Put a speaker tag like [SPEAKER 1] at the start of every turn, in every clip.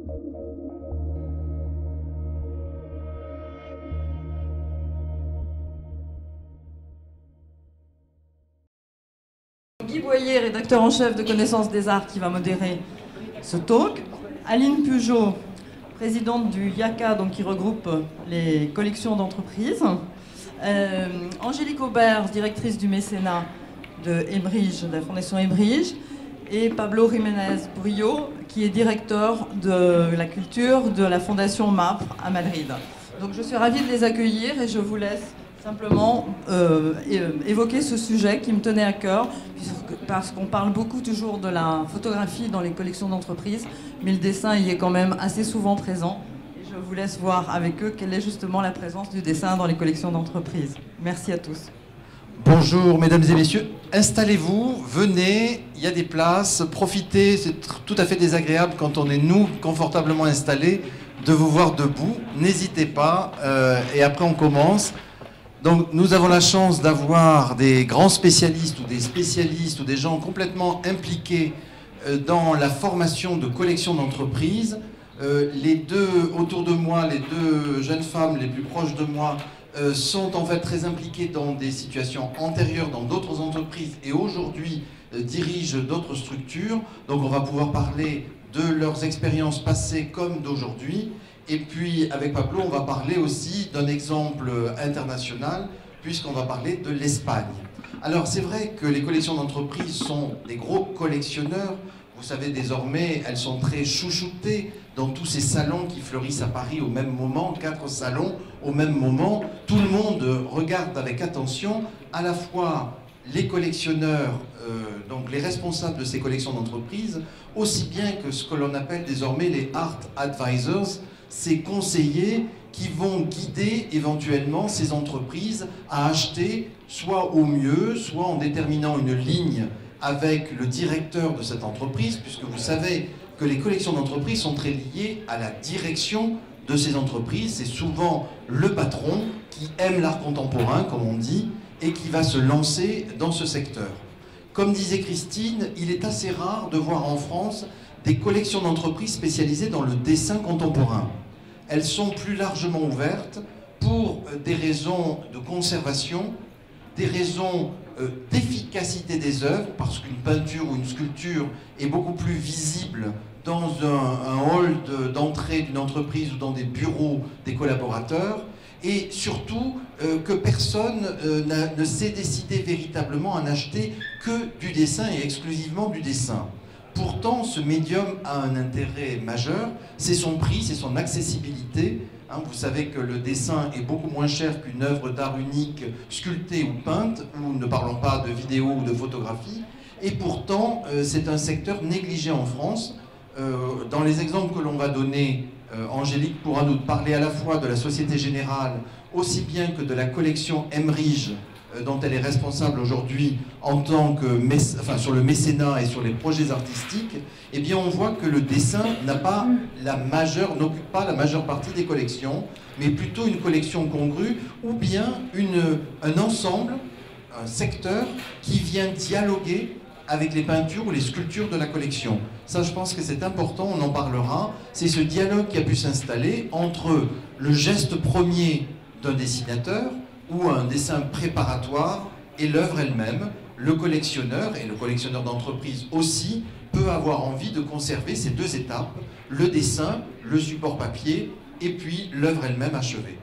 [SPEAKER 1] Guy Boyer, rédacteur en chef de Connaissance des Arts, qui va modérer ce talk. Aline Pujot, présidente du IACA, donc qui regroupe les collections d'entreprises. Angélique Aubert, directrice du mécénat de Ebrige, de la Fondation Ebrige. Et Pablo Jiménez Brillo, qui est directeur de la culture de la Fondation MAPRE à Madrid. Donc je suis ravie de les accueillir et je vous laisse simplement évoquer ce sujet qui me tenait à cœur, parce qu'on parle beaucoup toujours de la photographie dans les collections d'entreprises, mais le dessin y est quand même assez souvent présent. Et je vous laisse voir avec eux quelle est justement la présence du dessin dans les collections d'entreprises. Merci à tous.
[SPEAKER 2] Bonjour mesdames et messieurs, installez-vous, venez, il y a des places, profitez, c'est tout à fait désagréable quand on est nous confortablement installés de vous voir debout, n'hésitez pas, et après on commence. Donc nous avons la chance d'avoir des grands spécialistes ou des gens complètement impliqués dans la formation de collections d'entreprises. Les deux autour de moi, les deux jeunes femmes les plus proches de moi, sont en fait très impliqués dans des situations antérieures dans d'autres entreprises et aujourd'hui dirigent d'autres structures. Donc on va pouvoir parler de leurs expériences passées comme d'aujourd'hui. Et puis avec Pablo, on va parler aussi d'un exemple international puisqu'on va parler de l'Espagne. Alors c'est vrai que les collections d'entreprises sont des gros collectionneurs. Vous savez, désormais, elles sont très chouchoutées dans tous ces salons qui fleurissent à Paris au même moment, 4 salons au même moment. Tout le monde regarde avec attention à la fois les collectionneurs, donc les responsables de ces collections d'entreprises, aussi bien que ce que l'on appelle désormais les art advisors, ces conseillers qui vont guider éventuellement ces entreprises à acheter soit au mieux, soit en déterminant une ligne avec le directeur de cette entreprise, puisque vous savez que les collections d'entreprises sont très liées à la direction de ces entreprises. C'est souvent le patron qui aime l'art contemporain, comme on dit, et qui va se lancer dans ce secteur. Comme disait Christine, il est assez rare de voir en France des collections d'entreprises spécialisées dans le dessin contemporain. Elles sont plus largement ouvertes pour des raisons de conservation, des raisons d'efficacité des œuvres, parce qu'une peinture ou une sculpture est beaucoup plus visible dans un hall d'entrée d'une entreprise ou dans des bureaux des collaborateurs, et surtout que personne ne s'est décidé véritablement à n'acheter que du dessin et exclusivement du dessin. Pourtant, ce médium a un intérêt majeur, c'est son prix, c'est son accessibilité. Vous savez que le dessin est beaucoup moins cher qu'une œuvre d'art unique sculptée ou peinte, ou ne parlons pas de vidéo ou de photographie. Et pourtant, c'est un secteur négligé en France. Dans les exemples que l'on va donner, Angélique pourra nous parler à la fois de la Société Générale, aussi bien que de la collection Ebrige, dont elle est responsable aujourd'hui en tant que sur le mécénat et sur les projets artistiques. Eh bien on voit que le dessin n'occupe pas la majeure partie des collections, mais plutôt une collection congrue ou bien un ensemble, un secteur qui vient dialoguer avec les peintures ou les sculptures de la collection. Ça, je pense que c'est important, on en parlera. C'est ce dialogue qui a pu s'installer entre le geste premier d'un dessinateur ou un dessin préparatoire et l'œuvre elle-même. Le collectionneur, et le collectionneur d'entreprise aussi, peut avoir envie de conserver ces deux étapes, le dessin, le support papier, et puis l'œuvre elle-même achevée.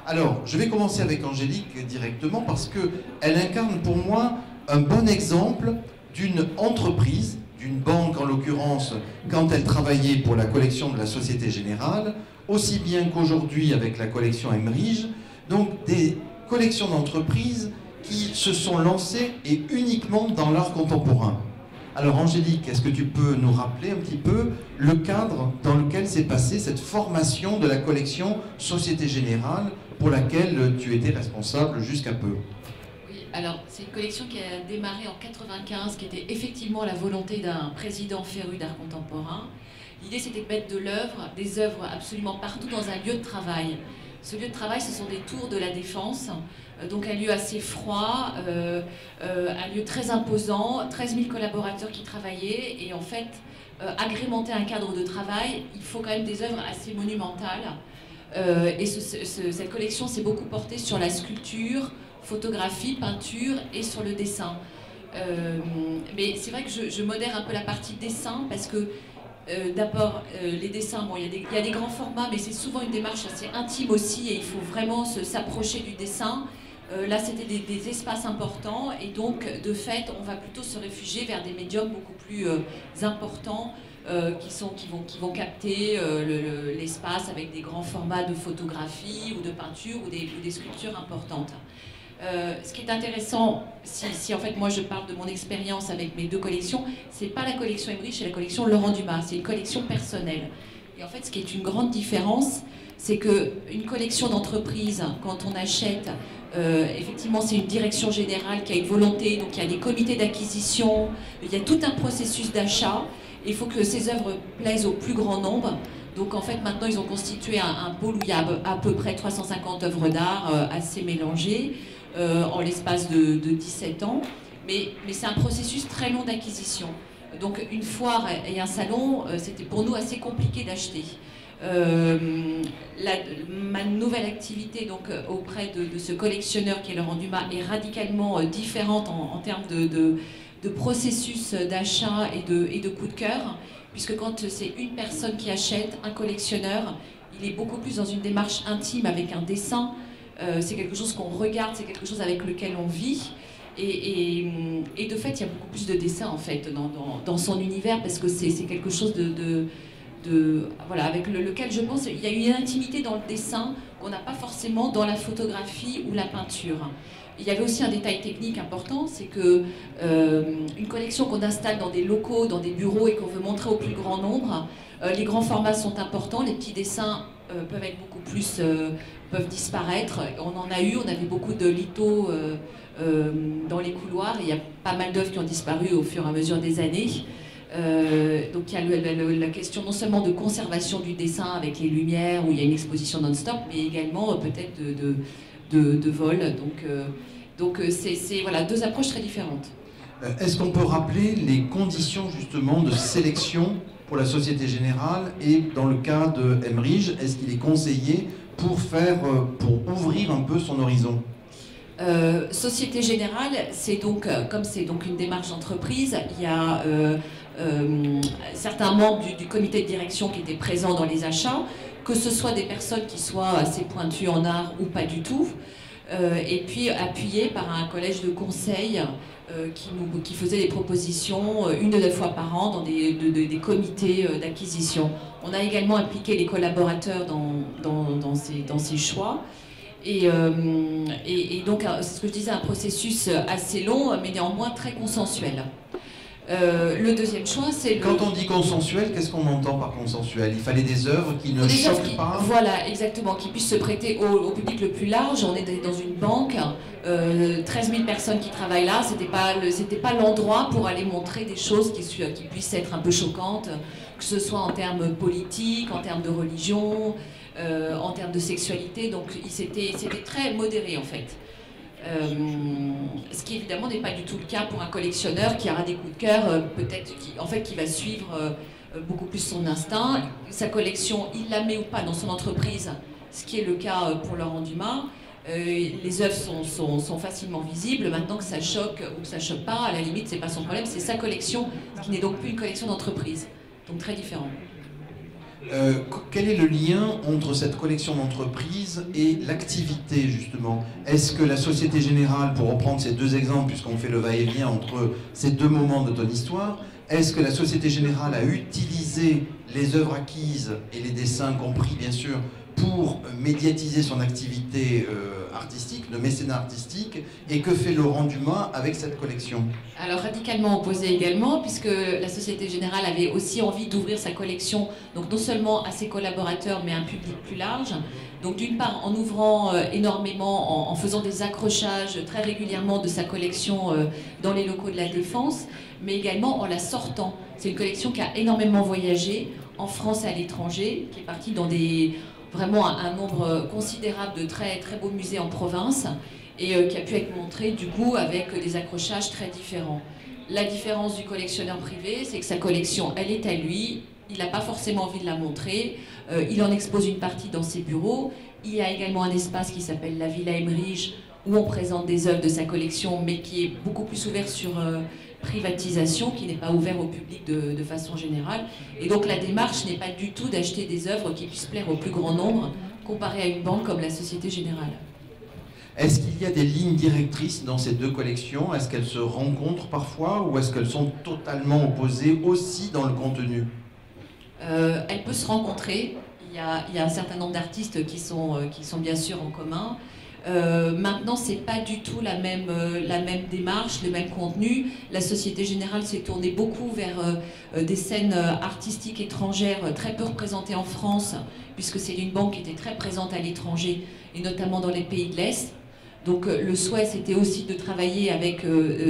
[SPEAKER 2] Alors, je vais commencer avec Angélique directement parce qu'elle incarne pour moi un bon exemple d'une entreprise, d'une banque en l'occurrence, quand elle travaillait pour la collection de la Société Générale, aussi bien qu'aujourd'hui avec la collection Ebrige, donc des collections d'entreprises qui se sont lancées et uniquement dans l'art contemporain. Alors Angélique, est-ce que tu peux nous rappeler un petit peu le cadre dans lequel s'est passée cette formation de la collection Société Générale pour laquelle tu étais responsable jusqu'à peu?
[SPEAKER 3] Alors, c'est une collection qui a démarré en 1995, qui était effectivement la volonté d'un président féru d'art contemporain. L'idée, c'était de mettre des œuvres absolument partout dans un lieu de travail. Ce lieu de travail, ce sont des tours de la Défense, donc un lieu assez froid, un lieu très imposant, 13 000 collaborateurs qui travaillaient, et en fait, agrémenter un cadre de travail, il faut quand même des œuvres assez monumentales. Et cette collection s'est beaucoup portée sur la sculpture, photographie, peinture et sur le dessin. Mais c'est vrai que je modère un peu la partie dessin parce que d'abord, les dessins, bon, il y a des grands formats, mais c'est souvent une démarche assez intime aussi et il faut vraiment s'approcher du dessin. Là, c'était des espaces importants et donc, de fait, on va plutôt se réfugier vers des médiums beaucoup plus importants qui vont capter l'espace avec des grands formats de photographie ou de peinture ou des sculptures importantes. Ce qui est intéressant, si en fait moi je parle de mon expérience avec mes deux collections, c'est pas la collection Emmerich, c'est la collection Laurent Dumas, c'est une collection personnelle. Et en fait, ce qui est une grande différence, c'est qu'une collection d'entreprise, quand on achète, effectivement c'est une direction générale qui a une volonté, donc il y a des comités d'acquisition, il y a tout un processus d'achat, il faut que ces œuvres plaisent au plus grand nombre. Donc en fait maintenant ils ont constitué un pôle où il y a à peu près 350 œuvres d'art assez mélangées en l'espace de 17 ans, mais c'est un processus très long d'acquisition. Donc une foire et un salon, c'était pour nous assez compliqué d'acheter. Ma nouvelle activité donc, auprès de ce collectionneur qui est Laurent Dumas est radicalement différente en termes de processus d'achat et de coup de cœur, puisque quand c'est une personne qui achète, un collectionneur, il est beaucoup plus dans une démarche intime avec un dessin, c'est quelque chose qu'on regarde, c'est quelque chose avec lequel on vit. Et de fait, il y a beaucoup plus de dessins en fait dans son univers parce que c'est quelque chose voilà, avec lequel je pense il y a une intimité dans le dessin qu'on n'a pas forcément dans la photographie ou la peinture. Il y avait aussi un détail technique important, c'est que une collection qu'on installe dans des locaux, dans des bureaux et qu'on veut montrer au plus grand nombre, les grands formats sont importants, les petits dessins peuvent être beaucoup plus, peuvent disparaître. On en a eu, on avait beaucoup de lithos dans les couloirs, et il y a pas mal d'œuvres qui ont disparu au fur et à mesure des années. Donc il y a la question non seulement de conservation du dessin avec les lumières, où il y a une exposition non-stop, mais également peut-être de vol. Donc c'est voilà, deux approches très différentes.
[SPEAKER 2] Est-ce qu'on peut rappeler les conditions justement de sélection pour la Société Générale et dans le cas de Emmerich, est-ce qu'il est conseillé pour ouvrir un peu son horizon?
[SPEAKER 3] Société Générale, c'est donc, comme c'est donc une démarche d'entreprise, il y a certains membres du comité de direction qui étaient présents dans les achats, que ce soit des personnes qui soient assez pointues en art ou pas du tout, et puis appuyé par un collège de conseil qui faisait des propositions 1 ou 2 fois par an dans des comités d'acquisition. On a également impliqué les collaborateurs dans ces choix. Et donc, c'est ce que je disais, un processus assez long, mais néanmoins très consensuel. Le deuxième choix, c'est...
[SPEAKER 2] Quand on dit consensuel, qu'est-ce qu'on entend par consensuel? Il fallait des œuvres qui ne choquent pas?
[SPEAKER 3] Voilà, exactement, qui puissent se prêter au public le plus large. On est dans une banque, 13 000 personnes qui travaillent là, c'était pas l'endroit pour aller montrer des choses qui puissent être un peu choquantes, que ce soit en termes politiques, en termes de religion, en termes de sexualité, donc c'était très modéré en fait. Ce qui évidemment n'est pas du tout le cas pour un collectionneur qui aura des coups de cœur, peut-être qui va suivre beaucoup plus son instinct. Sa collection, il la met ou pas dans son entreprise, ce qui est le cas pour Laurent Dumas. Les œuvres sont facilement visibles. Maintenant que ça choque ou que ça choque pas, à la limite, c'est pas son problème, c'est sa collection, ce qui n'est donc plus une collection d'entreprise. Donc très différent.
[SPEAKER 2] Quel est le lien entre cette collection d'entreprise et l'activité, justement? Est-ce que la Société Générale, pour reprendre ces deux exemples, puisqu'on fait le va-et-vient entre ces deux moments de ton histoire, est-ce que la Société Générale a utilisé les œuvres acquises et les dessins compris, bien sûr, pour médiatiser son activité artistique, de mécénat artistique, et que fait Laurent Dumas avec cette collection?
[SPEAKER 3] Alors radicalement opposé également, puisque la Société Générale avait aussi envie d'ouvrir sa collection, donc non seulement à ses collaborateurs, mais à un public plus large. Donc d'une part en ouvrant énormément, en faisant des accrochages très régulièrement de sa collection dans les locaux de la Défense, mais également en la sortant. C'est une collection qui a énormément voyagé en France et à l'étranger, qui est partie dans vraiment un nombre considérable de très, très beaux musées en province et qui a pu être montré du coup avec des accrochages très différents. La différence du collectionneur privé, c'est que sa collection, elle est à lui, il n'a pas forcément envie de la montrer, il en expose une partie dans ses bureaux. Il y a également un espace qui s'appelle la Villa Emmerich, où on présente des œuvres de sa collection, mais qui est beaucoup plus ouvert sur privatisation, qui n'est pas ouvert au public de façon générale. Et donc la démarche n'est pas du tout d'acheter des œuvres qui puissent plaire au plus grand nombre, comparé à une banque comme la Société Générale.
[SPEAKER 2] Est-ce qu'il y a des lignes directrices dans ces deux collections? Est-ce qu'elles se rencontrent parfois ou est-ce qu'elles sont totalement opposées aussi dans le contenu?
[SPEAKER 3] Elle peut se rencontrer. Il y a un certain nombre d'artistes qui sont bien sûr en commun. Maintenant, c'est pas du tout la même démarche, le même contenu. La Société Générale s'est tournée beaucoup vers des scènes artistiques étrangères très peu représentées en France, puisque c'est une banque qui était très présente à l'étranger, et notamment dans les pays de l'Est. Donc le souhait, c'était aussi de travailler avec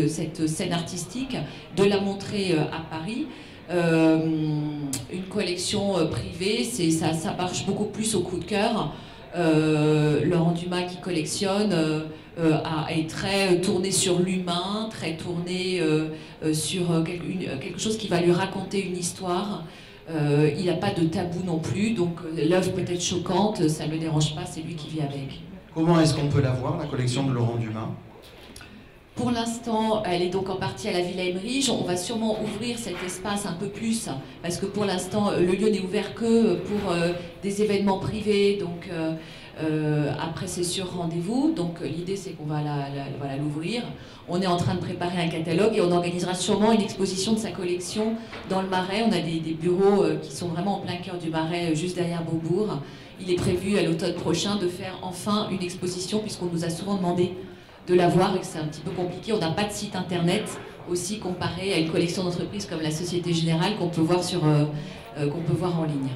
[SPEAKER 3] cette scène artistique, de la montrer à Paris. Une collection privée, ça marche beaucoup plus au coup de cœur. Laurent Dumas qui collectionne est très tourné sur l'humain, très tourné sur quelque chose qui va lui raconter une histoire. Il n'a pas de tabou non plus, donc l'œuvre peut être choquante, ça ne le dérange pas, c'est lui qui vit avec.
[SPEAKER 2] Comment est-ce qu'on peut la voir, la collection de Laurent Dumas?
[SPEAKER 3] Pour l'instant, elle est donc en partie à la Villa Emmerich. On va sûrement ouvrir cet espace un peu plus, parce que pour l'instant, le lieu n'est ouvert que pour des événements privés. Donc après, c'est sur rendez-vous. Donc l'idée, c'est qu'on va l'ouvrir. On est en train de préparer un catalogue et on organisera sûrement une exposition de sa collection dans le Marais. On a des bureaux qui sont vraiment en plein cœur du Marais, juste derrière Beaubourg. Il est prévu à l'automne prochain de faire enfin une exposition, puisqu'on nous a souvent demandé de la voir et que c'est un petit peu compliqué. On n'a pas de site internet aussi comparé à une collection d'entreprises comme la Société Générale qu'on peut voir en ligne.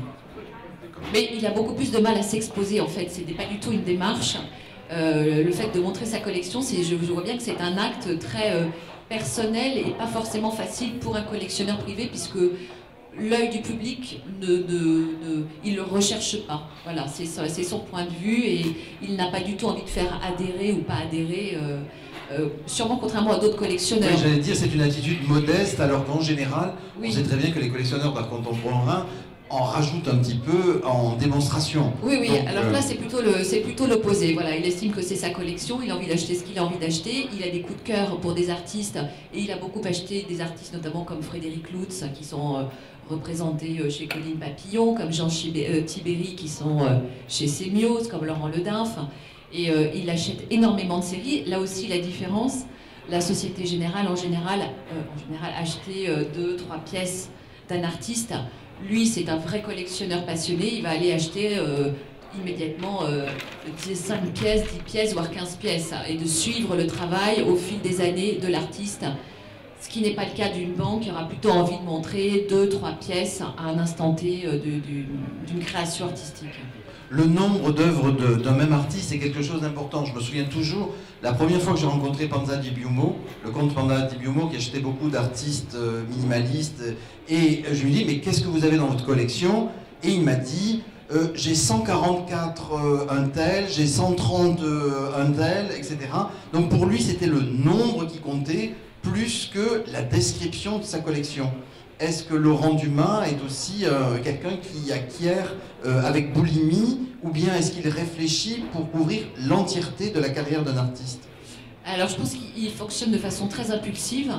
[SPEAKER 3] Mais il a beaucoup plus de mal à s'exposer en fait, ce n'est pas du tout une démarche. Le fait de montrer sa collection, je vois bien que c'est un acte très personnel et pas forcément facile pour un collectionneur privé, puisque l'œil du public, il ne le recherche pas. Voilà, c'est son point de vue et il n'a pas du tout envie de faire adhérer ou pas adhérer, sûrement contrairement à d'autres collectionneurs.
[SPEAKER 2] Oui, j'allais dire, c'est une attitude modeste, alors qu'en général, oui, on sait très bien que les collectionneurs d'art contemporain en rajoutent un petit peu en démonstration.
[SPEAKER 3] Oui, oui. Donc, alors là, c'est plutôt l'opposé. Voilà, il estime que c'est sa collection, il a envie d'acheter ce qu'il a envie d'acheter, il a des coups de cœur pour des artistes, et il a beaucoup acheté des artistes, notamment comme Frédéric Lutz, qui sont représentés chez Colline Papillon, comme Jean Tibéry, qui sont chez Sémios, comme Laurent Ledinf. Et il achète énormément de séries. Là aussi, la différence, la Société Générale, en général acheter 2-3 pièces d'un artiste. Lui, c'est un vrai collectionneur passionné, il va aller acheter immédiatement 5 pièces, 10 pièces, voire 15 pièces, et de suivre le travail au fil des années de l'artiste. Ce qui n'est pas le cas d'une banque qui aura plutôt envie de montrer 2-3 pièces à un instant T d'une création artistique.
[SPEAKER 2] Le nombre d'œuvres d'un même artiste est quelque chose d'important. Je me souviens toujours, la première fois que j'ai rencontré Panza Di Biumo, le comte Panza Di Biumo qui achetait beaucoup d'artistes minimalistes, et je lui dis, mais qu'est-ce que vous avez dans votre collection? Et il m'a dit, j'ai 144 un tel, j'ai 130 un tel, etc. Donc pour lui, c'était le nombre qui comptait plus que la description de sa collection. Est-ce que Laurent Dumas est aussi quelqu'un qui acquiert avec boulimie, ou bien est-ce qu'il réfléchit pour couvrir l'entièreté de la carrière d'un artiste?
[SPEAKER 3] Alors je pense qu'il fonctionne de façon très impulsive.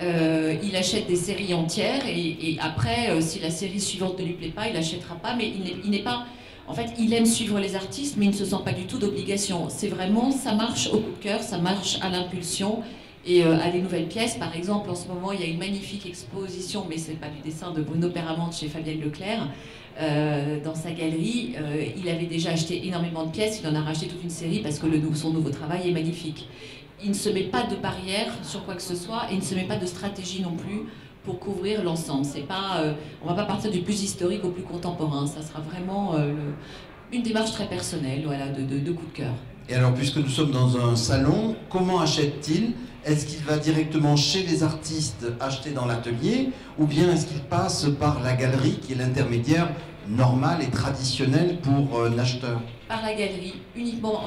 [SPEAKER 3] Il achète des séries entières et après, si la série suivante ne lui plaît pas, il n'achètera pas, mais il n'est pas... En fait, il aime suivre les artistes, mais il ne se sent pas du tout d'obligation. C'est vraiment, ça marche au coup de cœur, ça marche à l'impulsion. Et à des nouvelles pièces, par exemple, en ce moment, il y a une magnifique exposition, mais ce n'est pas du dessin, de Bruno Peramante chez Fabienne Leclerc. Dans sa galerie, il avait déjà acheté énormément de pièces, il en a racheté toute une série parce que son nouveau travail est magnifique. Il ne se met pas de barrière sur quoi que ce soit et il ne se met pas de stratégie non plus pour couvrir l'ensemble. On ne va pas partir du plus historique au plus contemporain, ça sera vraiment une démarche très personnelle, voilà, de coup de cœur.
[SPEAKER 2] Et alors, puisque nous sommes dans un salon, comment achète-t-il? Est-ce qu'il va directement chez les artistes acheter dans l'atelier, ou bien est-ce qu'il passe par la galerie qui est l'intermédiaire normal et traditionnel pour l'acheteur?
[SPEAKER 3] Par la galerie,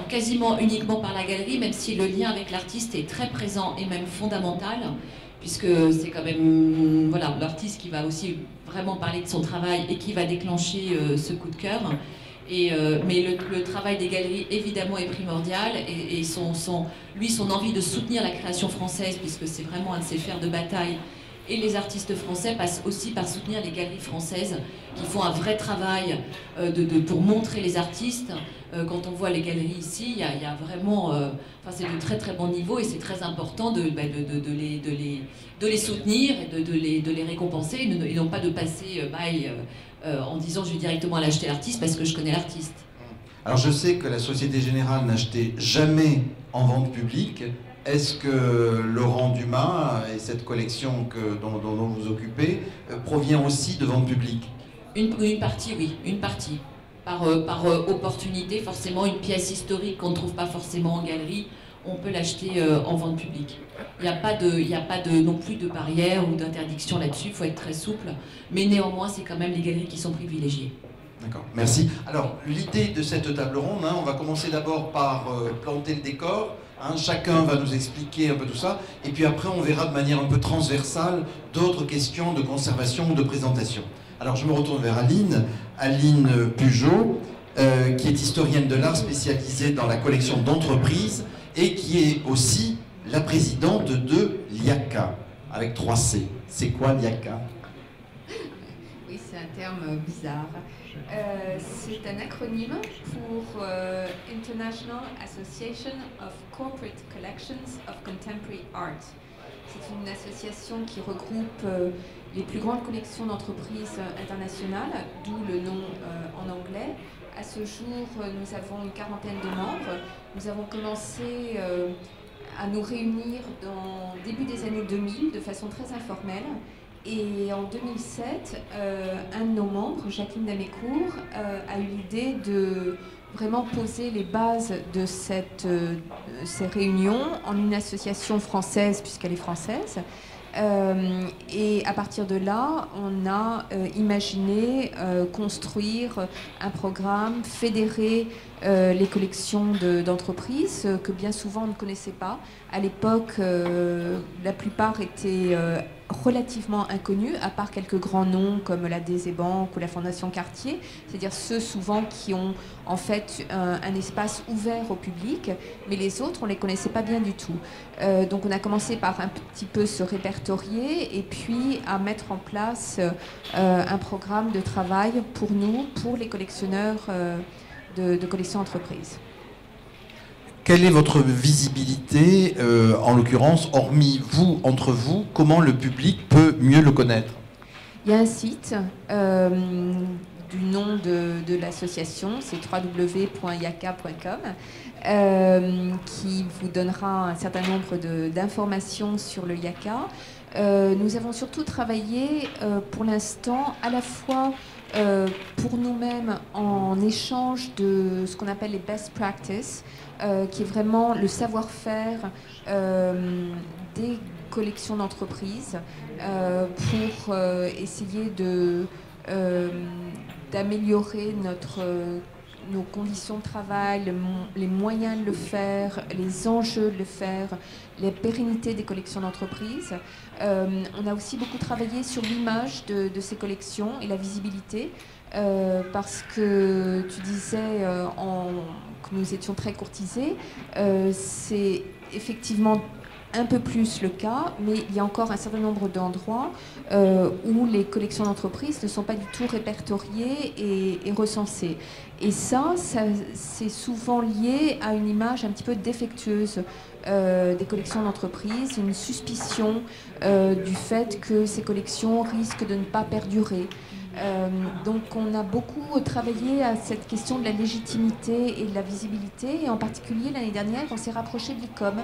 [SPEAKER 3] quasiment uniquement par la galerie, même si le lien avec l'artiste est très présent et même fondamental, puisque c'est quand même voilà, l'artiste qui va aussi vraiment parler de son travail et qui va déclencher ce coup de cœur. Mais le travail des galeries, évidemment, est primordial, et son envie de soutenir la création française, puisque c'est vraiment un de ses fers de bataille, et les artistes français passent aussi par soutenir les galeries françaises, qui font un vrai travail pour montrer les artistes. Quand on voit les galeries ici, il y a vraiment... c'est de très très bon niveau, et c'est très important de les soutenir et de les récompenser, et non pas de passer en disant je vais directement aller acheter l'artiste parce que je connais l'artiste.
[SPEAKER 2] Alors je sais que la Société Générale n'achetait jamais en vente publique. Est-ce que Laurent Dumas et cette collection dont vous vous occupez provient aussi de vente publique?
[SPEAKER 3] Une partie, oui, une partie. Par opportunité, forcément, une pièce historique qu'on ne trouve pas forcément en galerie, on peut l'acheter en vente publique. Il n'y a pas non plus de barrière ou d'interdiction là-dessus, il faut être très souple, mais néanmoins, c'est quand même les galeries qui sont privilégiées.
[SPEAKER 2] D'accord, merci. Alors, l'idée de cette table ronde, on va commencer d'abord par planter le décor. Chacun va nous expliquer un peu tout ça, et puis après, on verra de manière un peu transversale d'autres questions de conservation ou de présentation. Alors, je me retourne vers Aline Pugeot, qui est historienne de l'art spécialisée dans la collection d'entreprises et qui est aussi la présidente de l'IACA, avec 3 C. C'est quoi l'IACA?
[SPEAKER 4] Oui, c'est un terme bizarre. C'est un acronyme pour International Association of Corporate Collections of Contemporary Art. C'est une association qui regroupe les plus grandes collections d'entreprises internationales, d'où le nom en anglais. À ce jour, nous avons une quarantaine de membres. Nous avons commencé à nous réunir début des années 2000 de façon très informelle. Et en 2007, un de nos membres, Jacqueline Damécourt, a eu l'idée de vraiment poser les bases de ces réunions en une association française, puisqu'elle est française. Et à partir de là, on a imaginé construire un programme, fédérer les collections d'entreprises que bien souvent on ne connaissait pas. À l'époque, la plupart étaient relativement inconnus, à part quelques grands noms comme la DZ Bank ou la Fondation Cartier, c'est-à-dire ceux souvent qui ont en fait un espace ouvert au public, mais les autres, on ne les connaissait pas bien du tout. Donc on a commencé par un petit peu se répertorier et puis à mettre en place un programme de travail pour nous, pour les collectionneurs de collections entreprises.
[SPEAKER 2] Quelle est votre visibilité, en l'occurrence, hormis vous, entre vous, comment le public peut mieux le connaître?
[SPEAKER 4] Il y a un site du nom de l'association, c'est www.yaca.com, qui vous donnera un certain nombre d'informations sur le Yaca. Nous avons surtout travaillé pour l'instant à la fois pour nous-mêmes en échange de ce qu'on appelle les best practices, qui est vraiment le savoir-faire des collections d'entreprises pour essayer d'améliorer nos conditions de travail, les moyens de le faire, les enjeux de le faire, la pérennité des collections d'entreprises. On a aussi beaucoup travaillé sur l'image de ces collections et la visibilité, parce que tu disais que nous étions très courtisés. C'est effectivement un peu plus le cas, mais il y a encore un certain nombre d'endroits où les collections d'entreprises ne sont pas du tout répertoriées et recensées. Et ça c'est souvent lié à une image un petit peu défectueuse des collections d'entreprises, une suspicion du fait que ces collections risquent de ne pas perdurer. Donc on a beaucoup travaillé à cette question de la légitimité et de la visibilité, et en particulier l'année dernière on s'est rapproché de l'ICOM,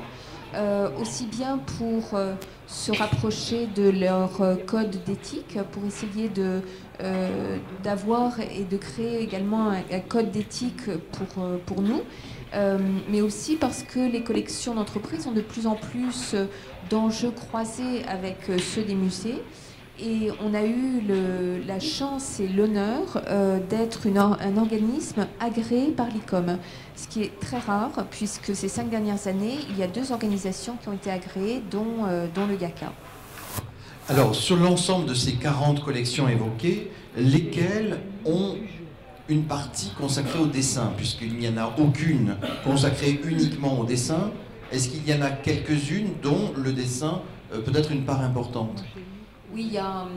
[SPEAKER 4] aussi bien pour se rapprocher de leur code d'éthique, pour essayer d'avoir et de créer également un code d'éthique pour nous, mais aussi parce que les collections d'entreprises ont de plus en plus d'enjeux croisés avec ceux des musées. Et on a eu la chance et l'honneur d'être un organisme agréé par l'ICOM, ce qui est très rare, puisque ces 5 dernières années, il y a 2 organisations qui ont été agréées, dont le Yaca.
[SPEAKER 2] Alors, sur l'ensemble de ces 40 collections évoquées, lesquelles ont une partie consacrée au dessin, puisqu'il n'y en a aucune consacrée uniquement au dessin? Est-ce qu'il y en a quelques-unes dont le dessin peut être une part importante?
[SPEAKER 4] Oui, il y a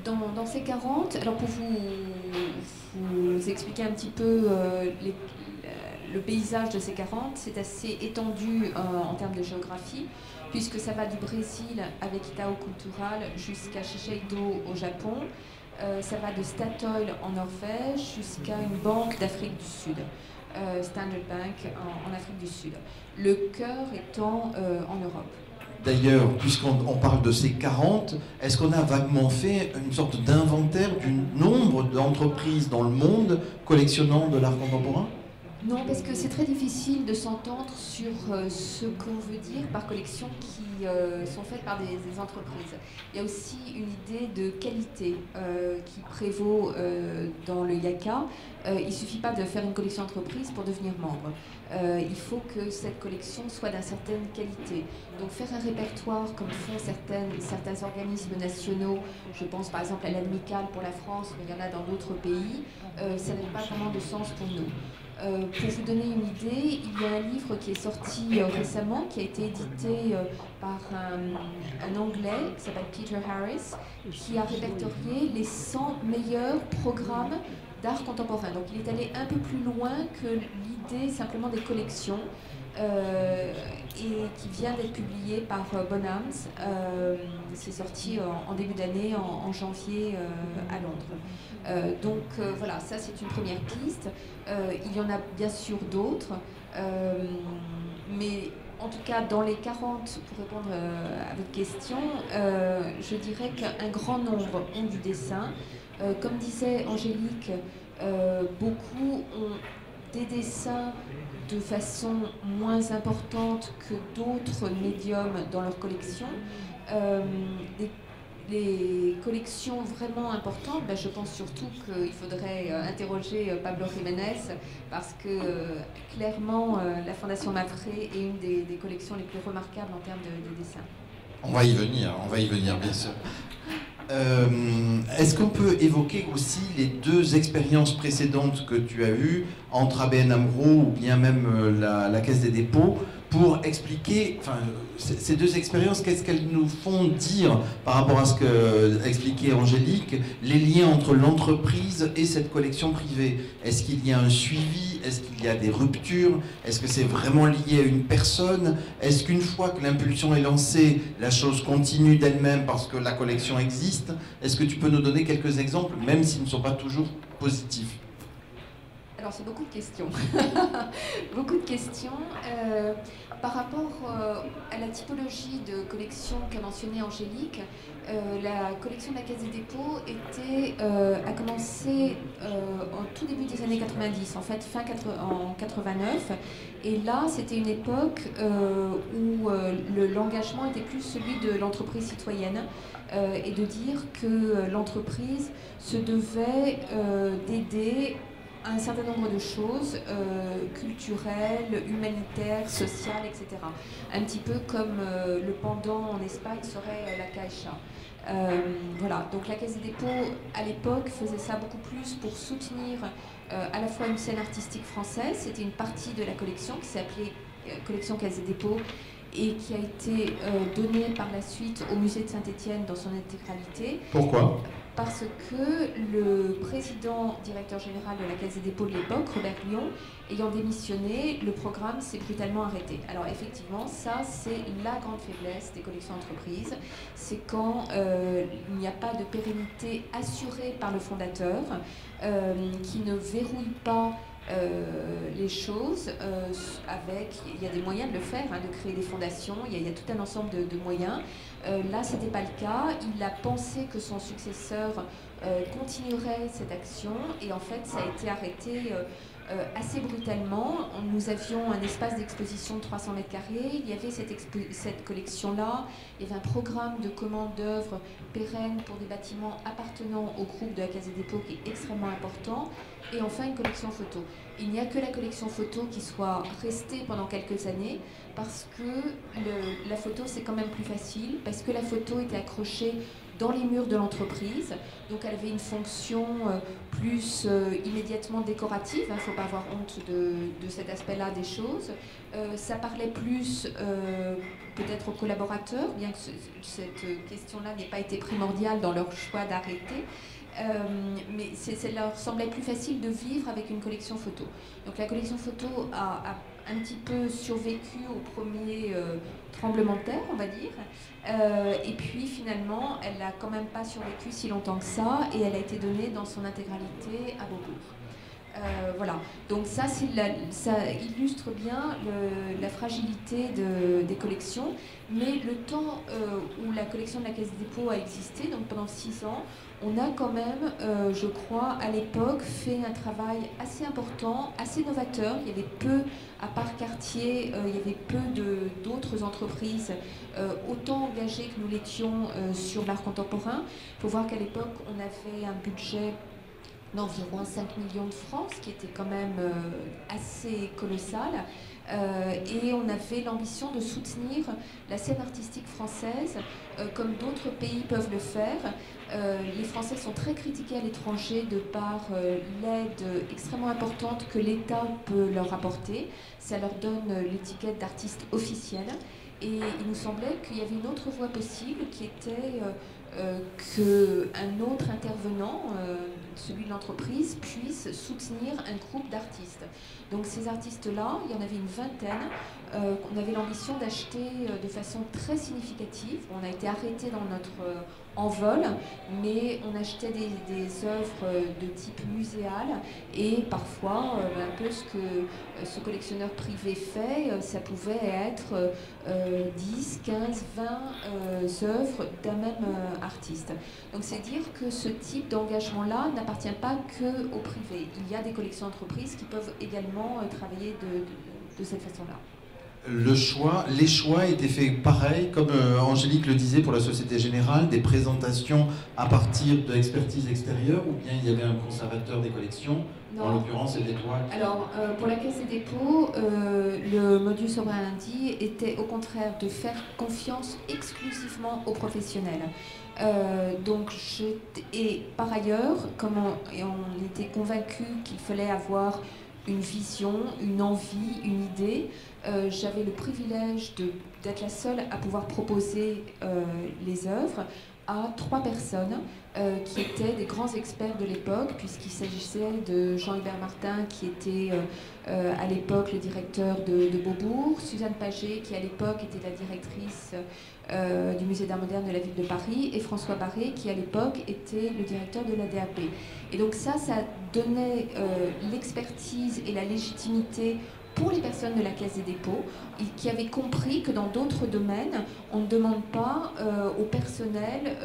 [SPEAKER 4] dans ces 40, alors pour vous expliquer un petit peu le paysage de ces 40, c'est assez étendu en termes de géographie, puisque ça va du Brésil avec Itaú Cultural jusqu'à Shiseido au Japon, ça va de Statoil en Norvège jusqu'à une banque d'Afrique du Sud, Standard Bank en Afrique du Sud. Le cœur étant en Europe.
[SPEAKER 2] D'ailleurs, puisqu'on parle de ces 40, est-ce qu'on a vaguement fait une sorte d'inventaire du nombre d'entreprises dans le monde collectionnant de l'art contemporain?
[SPEAKER 4] Non, parce que c'est très difficile de s'entendre sur ce qu'on veut dire par collection qui sont faites par des entreprises. Il y a aussi une idée de qualité qui prévaut dans le YACA. Il ne suffit pas de faire une collection entreprise pour devenir membre. Il faut que cette collection soit d'une certaine qualité. Donc faire un répertoire comme font certains organismes nationaux, je pense par exemple à l'Amicale pour la France, mais il y en a dans d'autres pays, ça n'a pas vraiment de sens pour nous. Pour vous donner une idée, il y a un livre qui est sorti récemment, qui a été édité par un Anglais qui s'appelle Peter Harris, qui a répertorié les 100 meilleurs programmes d'art contemporain. Donc il est allé un peu plus loin que l'idée simplement des collections et qui vient d'être publié par Bonhams. C'est sorti en début d'année, en janvier à Londres. Donc voilà, ça c'est une première piste. Il y en a bien sûr d'autres, mais en tout cas dans les 40, pour répondre à votre question, je dirais qu'un grand nombre ont du dessin. Comme disait Angélique, beaucoup ont des dessins de façon moins importante que d'autres médiums dans leur collection. Les collections vraiment importantes, je pense surtout qu'il faudrait interroger Pablo Jiménez parce que clairement la Fondation Mapfre est une des collections les plus remarquables en termes de dessin.
[SPEAKER 2] On va y venir bien sûr. Est-ce qu'on peut évoquer aussi les deux expériences précédentes que tu as eues entre ABN AMRO ou bien même la Caisse des dépôts pour expliquer, ces deux expériences, qu'est-ce qu'elles nous font dire par rapport à ce qu'expliquait Angélique, les liens entre l'entreprise et cette collection privée? Est-ce qu'il y a un suivi? Est-ce qu'il y a des ruptures? Est-ce que c'est vraiment lié à une personne? Est-ce qu'une fois que l'impulsion est lancée, la chose continue d'elle-même parce que la collection existe? Est-ce que tu peux nous donner quelques exemples, même s'ils ne sont pas toujours positifs?
[SPEAKER 4] Alors c'est beaucoup de questions. Beaucoup de questions. Par rapport à la typologie de collection qu'a mentionnée Angélique, la collection de la Caisse des dépôts a commencé en tout début des années 90, en fait en 89. Et là, c'était une époque où l'engagement était plus celui de l'entreprise citoyenne et de dire que l'entreprise se devait d'aider un certain nombre de choses culturelles, humanitaires, sociales, etc. Un petit peu comme le pendant en Espagne serait la Caixa. Voilà, donc la Caisse des dépôts à l'époque faisait ça beaucoup plus pour soutenir à la fois une scène artistique française, c'était une partie de la collection qui s'appelait Collection Caisse des dépôts et qui a été donnée par la suite au musée de Saint-Étienne dans son intégralité.
[SPEAKER 2] Pourquoi ?
[SPEAKER 4] Parce que le président directeur général de la Caisse des dépôts de l'époque, Robert Lyon, ayant démissionné, le programme s'est brutalement arrêté. Alors effectivement, ça c'est la grande faiblesse des collections entreprises, c'est quand il n'y a pas de pérennité assurée par le fondateur, qui ne verrouille pas les choses il y a des moyens de le faire, de créer des fondations, il y a tout un ensemble de moyens. Là, ce n'était pas le cas. Il a pensé que son successeur continuerait cette action. Et en fait, ça a été arrêté assez brutalement. Nous avions un espace d'exposition de 300 mètres carrés. Il y avait cette collection-là. Il y avait un programme de commande d'œuvres pérennes pour des bâtiments appartenant au groupe de la Caisse des dépôts qui est extrêmement important. Et enfin, une collection photo. Il n'y a que la collection photo qui soit restée pendant quelques années parce que la photo, c'est quand même plus facile, parce que la photo était accrochée dans les murs de l'entreprise, donc elle avait une fonction plus immédiatement décorative, il ne faut pas avoir honte de cet aspect-là des choses. Ça parlait plus peut-être aux collaborateurs, bien que cette question-là n'ait pas été primordiale dans leur choix d'arrêter. Mais ça leur semblait plus facile de vivre avec une collection photo. Donc la collection photo a un petit peu survécu au premier tremblement de terre, on va dire. Et puis finalement, elle n'a quand même pas survécu si longtemps que ça, et elle a été donnée dans son intégralité à Beaubourg. Voilà, donc ça illustre bien la fragilité des collections, mais le temps où la collection de la Caisse des dépôts a existé, donc pendant 6 ans, on a quand même, je crois, à l'époque, fait un travail assez important, assez novateur. Il y avait peu, à part Cartier, il y avait peu d'autres entreprises autant engagées que nous l'étions sur l'art contemporain. Il faut voir qu'à l'époque, on avait un budget d'environ 5 millions de francs, ce qui était quand même assez colossal. Et on avait l'ambition de soutenir la scène artistique française comme d'autres pays peuvent le faire. Les Français sont très critiqués à l'étranger de par l'aide extrêmement importante que l'État peut leur apporter. Ça leur donne l'étiquette d'artiste officiel. Et il nous semblait qu'il y avait une autre voie possible qui était qu'un autre intervenant, celui de l'entreprise, puisse soutenir un groupe d'artistes. Donc ces artistes-là, il y en avait une vingtaine, qu'on avait l'ambition d'acheter de façon très significative. On a été arrêté dans notre envol, mais on achetait des œuvres de type muséal et parfois, un peu ce que ce collectionneur privé fait, ça pouvait être 10, 15, 20 œuvres d'un même artiste. Donc c'est dire que ce type d'engagement-là n'appartient pas qu'au privé. Il y a des collections d'entreprises qui peuvent également travailler de cette façon-là.
[SPEAKER 2] Les choix étaient faits pareil, comme Angélique le disait pour la Société Générale, des présentations à partir de l'expertise extérieure, ou bien il y avait un conservateur des collections,
[SPEAKER 4] non.
[SPEAKER 2] En l'occurrence c'est l'Étoile.
[SPEAKER 4] Alors, pour la Caisse des dépôts, le modus operandi était au contraire de faire confiance exclusivement aux professionnels. Et par ailleurs, comme on était convaincus qu'il fallait avoir une vision, une envie, une idée, j'avais le privilège d'être la seule à pouvoir proposer les œuvres à 3 personnes qui étaient des grands experts de l'époque, puisqu'il s'agissait de Jean-Hubert Martin, qui était à l'époque le directeur de Beaubourg, Suzanne Paget, qui à l'époque était la directrice du Musée d'Art moderne de la ville de Paris, et François Barré, qui à l'époque était le directeur de la DAP. Et donc ça donnait l'expertise et la légitimité pour les personnes de la Caisse des dépôts, qui avaient compris que dans d'autres domaines, on ne demande pas au personnel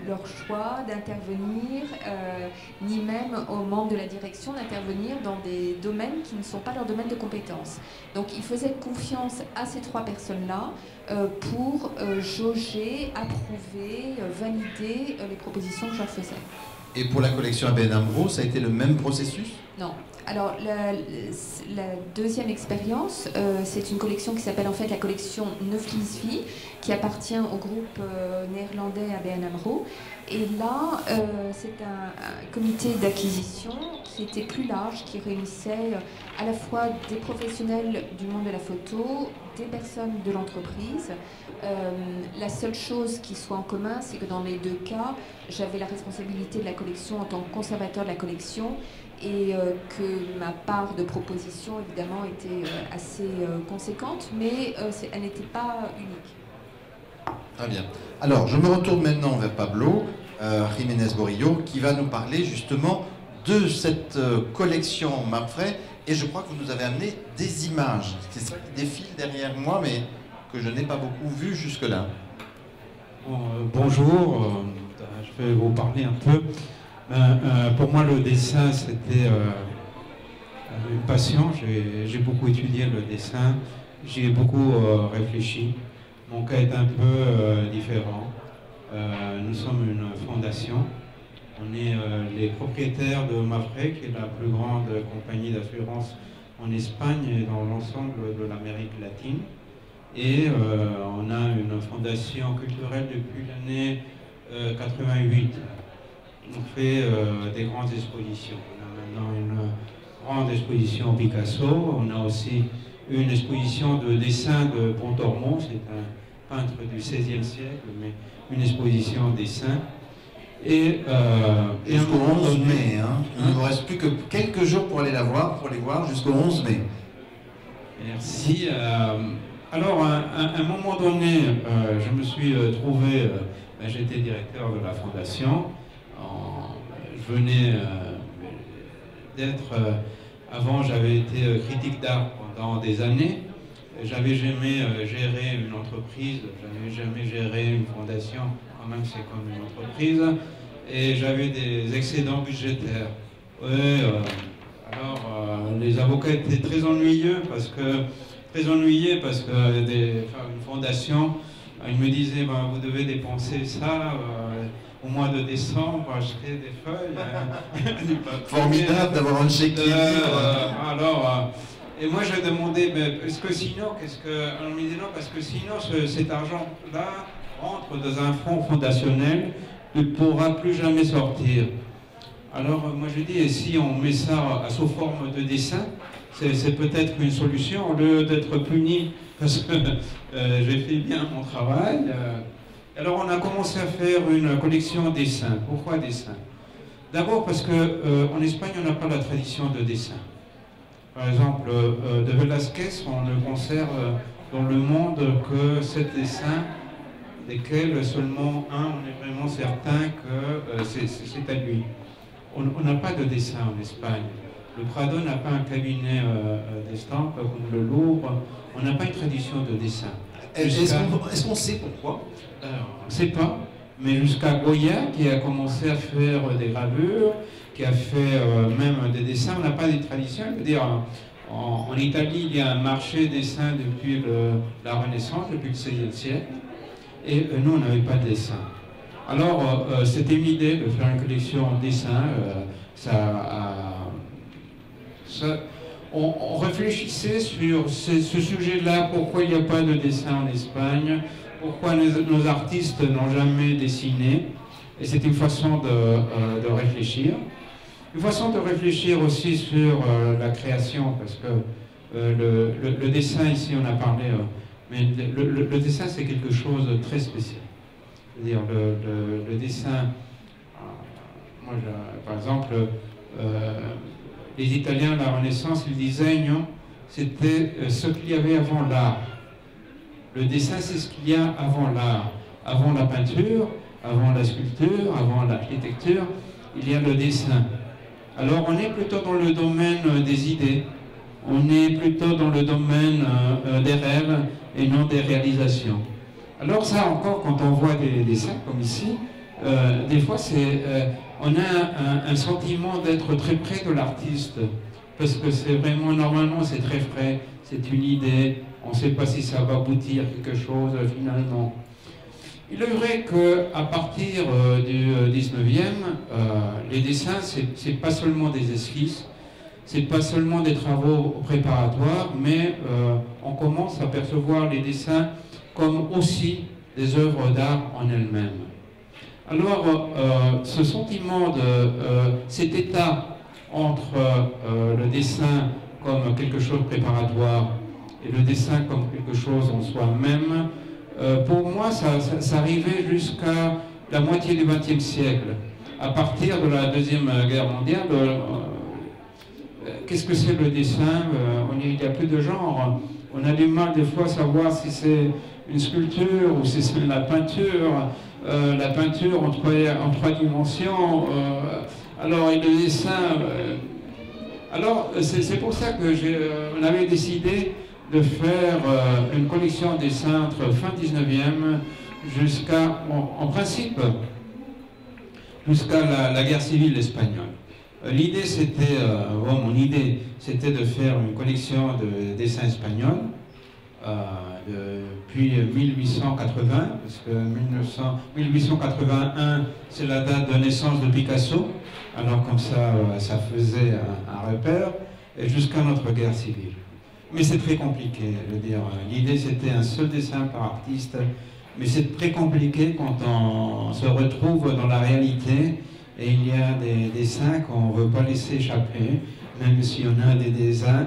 [SPEAKER 4] leur choix d'intervenir, ni même aux membres de la direction d'intervenir dans des domaines qui ne sont pas leur domaine de compétence. Donc ils faisaient confiance à ces 3 personnes-là pour jauger, approuver, valider les propositions que je leur faisais.
[SPEAKER 2] Et pour la collection ABN AMRO, ça a été le même processus ?
[SPEAKER 4] Non. Alors, la deuxième expérience, c'est une collection qui s'appelle en fait la collection Neuflies-Vie, qui appartient au groupe néerlandais ABN AMRO. Et là, c'est un comité d'acquisition qui était plus large, qui réunissait à la fois des professionnels du monde de la photo, des personnes de l'entreprise. La seule chose qui soit en commun, c'est que dans les 2 cas, j'avais la responsabilité de la collection en tant que conservateur de la collection, et que ma part de proposition, évidemment, était assez conséquente, mais elle n'était pas unique.
[SPEAKER 2] Très bien. Alors, je me retourne maintenant vers Pablo Jiménez Borillo, qui va nous parler justement de cette collection Mapfre, et je crois que vous nous avez amené des images. C'est ça qui défile derrière moi, mais que je n'ai pas beaucoup vu jusque-là.
[SPEAKER 5] Bonjour, je vais vous parler un peu Pour moi, le dessin, c'était une passion. J'ai beaucoup étudié le dessin, j'y ai beaucoup réfléchi. Mon cas est un peu différent. Nous sommes une fondation. On est les propriétaires de Mafre, qui est la plus grande compagnie d'assurance en Espagne et dans l'ensemble de l'Amérique latine. Et on a une fondation culturelle depuis l'année 88. On fait des grandes expositions. On a maintenant une grande exposition Picasso. On a aussi une exposition de dessin de Pontormont. C'est un peintre du XVIe siècle, mais une exposition dessin. Et
[SPEAKER 2] jusqu'au 11 mai, hein. Il ne nous reste plus que quelques jours pour aller la voir, pour les voir jusqu'au 11 mai.
[SPEAKER 5] Merci. Alors, à un moment donné, je me suis trouvé, j'étais directeur de la fondation. Je venais d'être, avant j'avais été critique d'art pendant des années. J'avais jamais géré une entreprise, j'avais jamais géré une fondation, quand même c'est comme une entreprise, et j'avais des excédents budgétaires. Ouais, alors les avocats étaient très ennuyeux parce que une fondation, ils me disaient vous devez dépenser ça au mois de décembre, acheter des feuilles.
[SPEAKER 2] Formidable d'avoir un chèque.
[SPEAKER 5] Et moi je demandais, est-ce que sinon, on me disait non, parce que sinon cet argent-là rentre dans un fonds fondationnel, ne pourra plus jamais sortir. Alors moi je dis, et si on met ça sous forme de dessin, c'est peut-être une solution, au lieu d'être puni parce que j'ai fait bien mon travail. Alors on a commencé à faire une collection dessin. Pourquoi dessin? D'abord parce qu'en Espagne on n'a pas la tradition de dessin. Par exemple, de Velázquez, on ne conserve dans le monde que 7 dessins, desquels seulement un, on est vraiment certain que c'est à lui. On n'a pas de dessin en Espagne. Le Prado n'a pas un cabinet d'estampes comme le Louvre. On n'a pas une tradition de dessin.
[SPEAKER 2] Est-ce qu'on sait pourquoi?
[SPEAKER 5] On ne sait pas, mais jusqu'à Goya, qui a commencé à faire des gravures, qui a fait même des dessins, on n'a pas des traditions. Je veux dire, en Italie, il y a un marché dessin depuis la Renaissance, depuis le XVIe siècle, et nous, on n'avait pas de dessin. Alors, c'était une idée de faire une collection en dessin. On réfléchissait sur ce sujet-là, pourquoi il n'y a pas de dessin en Espagne, pourquoi nos artistes n'ont jamais dessiné, et c'est une façon de réfléchir. Une façon de réfléchir aussi sur la création, parce que le dessin, ici on a parlé, mais le dessin c'est quelque chose de très spécial. C'est-à-dire le dessin, moi par exemple, les Italiens, la Renaissance, le design, c'était ce qu'il y avait avant l'art. Le dessin, c'est ce qu'il y a avant l'art. Avant la peinture, avant la sculpture, avant l'architecture, il y a le dessin. Alors on est plutôt dans le domaine des idées, on est plutôt dans le domaine des rêves et non des réalisations. Alors ça encore, quand on voit des dessins comme ici, des fois on a un sentiment d'être très près de l'artiste, parce que c'est vraiment, normalement c'est très frais, c'est une idée, on ne sait pas si ça va aboutir à quelque chose finalement. Il est vrai qu'à partir du 19e, les dessins, c'est pas seulement des esquisses, c'est pas seulement des travaux préparatoires, mais on commence à percevoir les dessins comme aussi des œuvres d'art en elles-mêmes. Alors, ce sentiment cet état entre le dessin comme quelque chose de préparatoire et le dessin comme quelque chose en soi-même, pour moi, ça arrivait jusqu'à la moitié du XXe siècle. À partir de la Deuxième Guerre mondiale, qu'est-ce que c'est le dessin? Il n'y a plus de genre. On a du mal des fois à savoir si c'est une sculpture ou si c'est la peinture. La peinture en trois dimensions. Alors, et le dessin... alors, c'est pour ça que on avait décidé de faire une collection des dessins entre fin 19e jusqu'à, en principe, jusqu'à la guerre civile espagnole. L'idée, c'était, mon idée, c'était de faire une collection de dessins espagnols depuis 1880, parce que 1881, c'est la date de naissance de Picasso, alors comme ça, ça faisait un repère, et jusqu'à notre guerre civile. Mais c'est très compliqué, je veux dire, l'idée c'était un seul dessin par artiste, mais c'est très compliqué quand on se retrouve dans la réalité, et il y a des dessins qu'on ne veut pas laisser échapper, même si on a déjà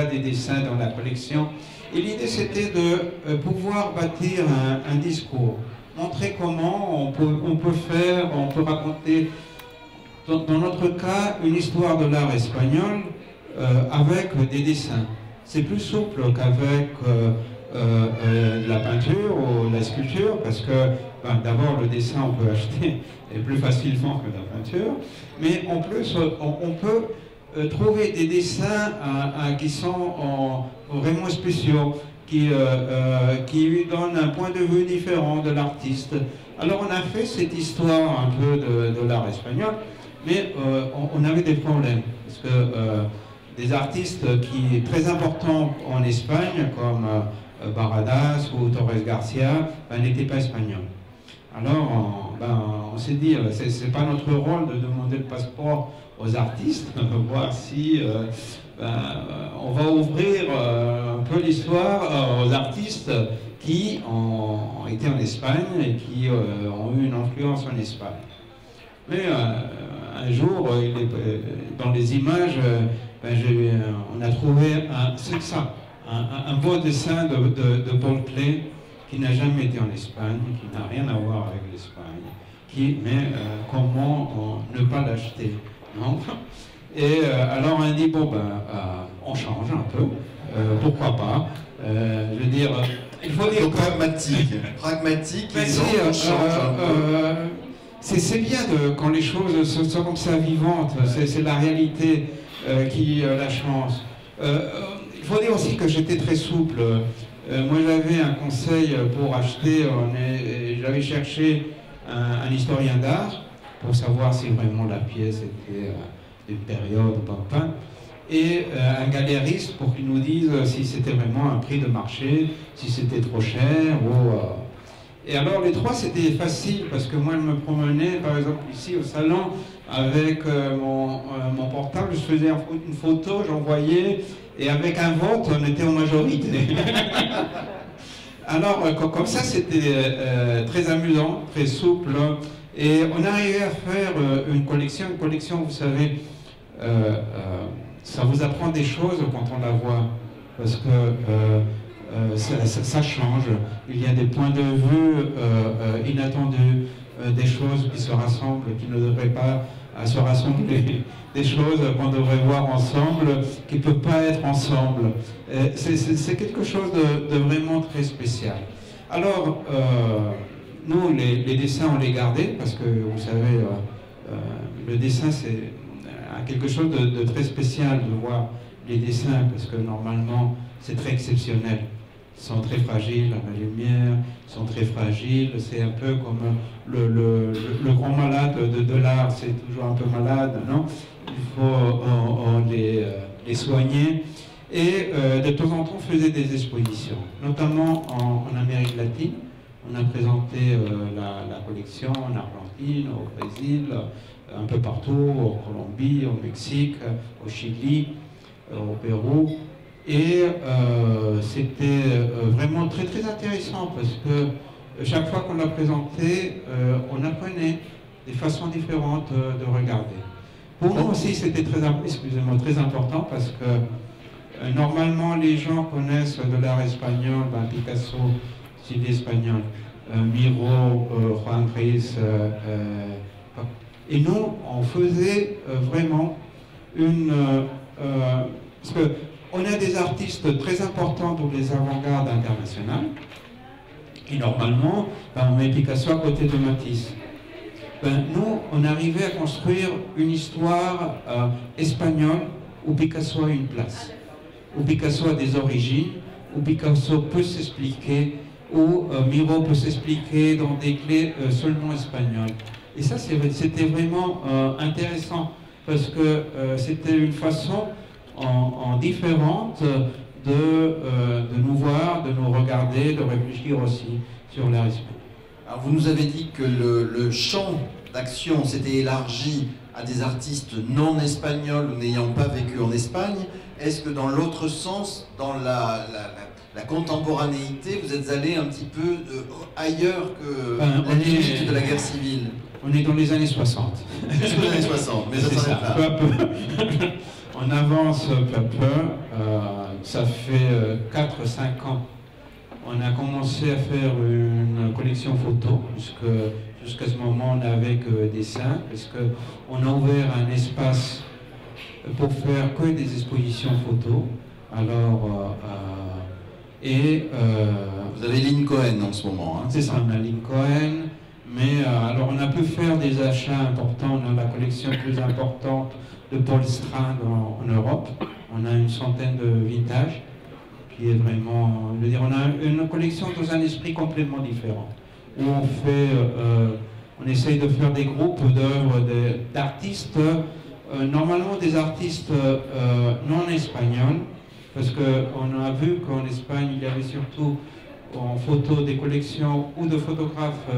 [SPEAKER 5] des dessins dans la collection. Et l'idée, c'était de pouvoir bâtir un discours, montrer comment on peut faire, on peut raconter, dans notre cas, une histoire de l'art espagnol avec des dessins. C'est plus souple qu'avec la peinture ou la sculpture, parce que d'abord le dessin on peut acheter et plus facilement que la peinture, mais en plus on peut trouver des dessins qui sont vraiment spéciaux, qui lui donnent un point de vue différent de l'artiste. Alors on a fait cette histoire un peu de l'art espagnol, mais on avait des problèmes, parce que des artistes qui sont très importants en Espagne, comme Baradas ou Torres Garcia, n'étaient pas espagnols. Alors on s'est dit, c'est pas notre rôle de demander le passeport aux artistes, voir si on va ouvrir un peu l'histoire aux artistes qui ont été en Espagne et qui ont eu une influence en Espagne. Mais un jour, dans les images, on a trouvé un beau dessin de Paul Klee qui n'a jamais été en Espagne, qui n'a rien à voir avec l'Espagne, mais comment ne pas l'acheter, non? Et alors on a dit, bon on change un peu, pourquoi pas, je veux dire, il faut dire
[SPEAKER 2] pragmatique,
[SPEAKER 5] mais c'est bien quand les choses sont comme ça vivantes, c'est la réalité qui la chance. Il faut dire aussi que j'étais très souple. Moi j'avais un conseil pour acheter, j'avais cherché un historien d'art pour savoir si vraiment la pièce était d'une période ou pas, et un galériste pour qu'il nous dise si c'était vraiment un prix de marché, si c'était trop cher ou... Et alors les trois c'était facile parce que moi je me promenais par exemple ici au salon avec mon portable, je faisais une photo, j'envoyais et avec un vote on était en majorité. Alors comme ça c'était très amusant, très souple et on arrivait à faire une collection, vous savez, ça vous apprend des choses quand on la voit parce que ça change, il y a des points de vue inattendus, des choses qui se rassemblent, qui ne devraient pas se rassembler, des choses qu'on devrait voir ensemble, qui ne peuvent pas être ensemble. C'est quelque chose de vraiment très spécial. Alors, nous, les dessins, on les gardait, parce que, vous savez, le dessin, c'est quelque chose de très spécial de voir les dessins, parce que normalement, c'est très exceptionnel. Ils sont très fragiles à la lumière, ils sont très fragiles, c'est un peu comme le grand malade de l'art, c'est toujours un peu malade, non? Il faut les soigner. Et de temps en temps, on faisait des expositions, notamment en Amérique latine. On a présenté la collection en Argentine, au Brésil, un peu partout, en Colombie, au Mexique, au Chili, au Pérou. Et c'était vraiment très très intéressant parce que chaque fois qu'on l'a présenté, on apprenait des façons différentes de regarder. Pour nous aussi c'était très important parce que normalement les gens connaissent de l'art espagnol, Picasso, style espagnol, Miro, Juan Gris, et nous on faisait vraiment parce que on a des artistes très importants pour les avant-gardes internationales, qui normalement, on met Picasso à côté de Matisse. Nous, on arrivait à construire une histoire espagnole où Picasso a une place, où Picasso a des origines, où Picasso peut s'expliquer, où Miro peut s'expliquer dans des clés seulement espagnoles. Et ça, c'était vraiment intéressant, parce que c'était une façon différente de nous voir, de nous regarder, de réfléchir aussi sur l'art espagnol.
[SPEAKER 2] Alors vous nous avez dit que le champ d'action s'était élargi à des artistes non espagnols ou n'ayant pas vécu en Espagne. Est-ce que dans l'autre sens, dans la contemporanéité, vous êtes allé un petit peu ailleurs que la limite de la guerre civile?
[SPEAKER 5] On est dans les années 60.
[SPEAKER 2] Jusqu'aux années 60, mais ça s'arrête là.
[SPEAKER 5] Peu à peu. On avance peu à peu. Ça fait 4-5 ans. On a commencé à faire une collection photo, jusqu'à ce moment on n'avait que dessins, parce qu'on a ouvert un espace pour faire que des expositions photos. Alors,
[SPEAKER 2] vous avez Lynn Cohen en ce moment. Hein,
[SPEAKER 5] c'est ça, on a Lynn Cohen, mais alors on a pu faire des achats importants. On a la collection plus importante de Paul Strand en Europe. On a une centaine de vintage, qui est vraiment, je veux dire, on a une collection dans un esprit complètement différent, où on essaye de faire des groupes d'œuvres d'artistes, normalement des artistes non espagnols, parce qu'on a vu qu'en Espagne il y avait surtout en photo des collections ou de photographes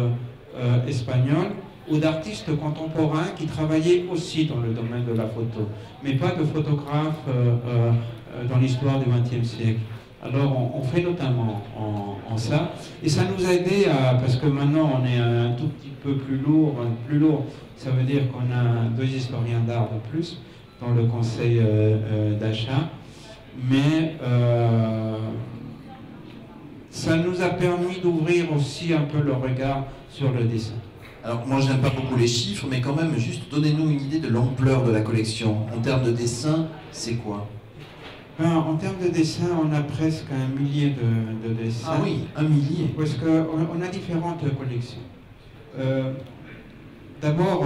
[SPEAKER 5] espagnols ou d'artistes contemporains qui travaillaient aussi dans le domaine de la photo, mais pas de photographes dans l'histoire du XXe siècle. Alors on fait notamment en ça, et ça nous a aidé parce que maintenant on est un tout petit peu plus lourd, ça veut dire qu'on a 2 historiens d'art de plus dans le conseil d'achat, mais ça nous a permis d'ouvrir aussi un peu le regard sur le dessin.
[SPEAKER 2] Alors moi je n'aime pas beaucoup les chiffres, mais quand même juste donnez-nous une idée de l'ampleur de la collection. En termes de dessin, c'est quoi?
[SPEAKER 5] En termes de dessin, on a presque 1 millier de dessins.
[SPEAKER 2] Ah oui, 1 millier.
[SPEAKER 5] Parce qu'on a différentes collections. D'abord,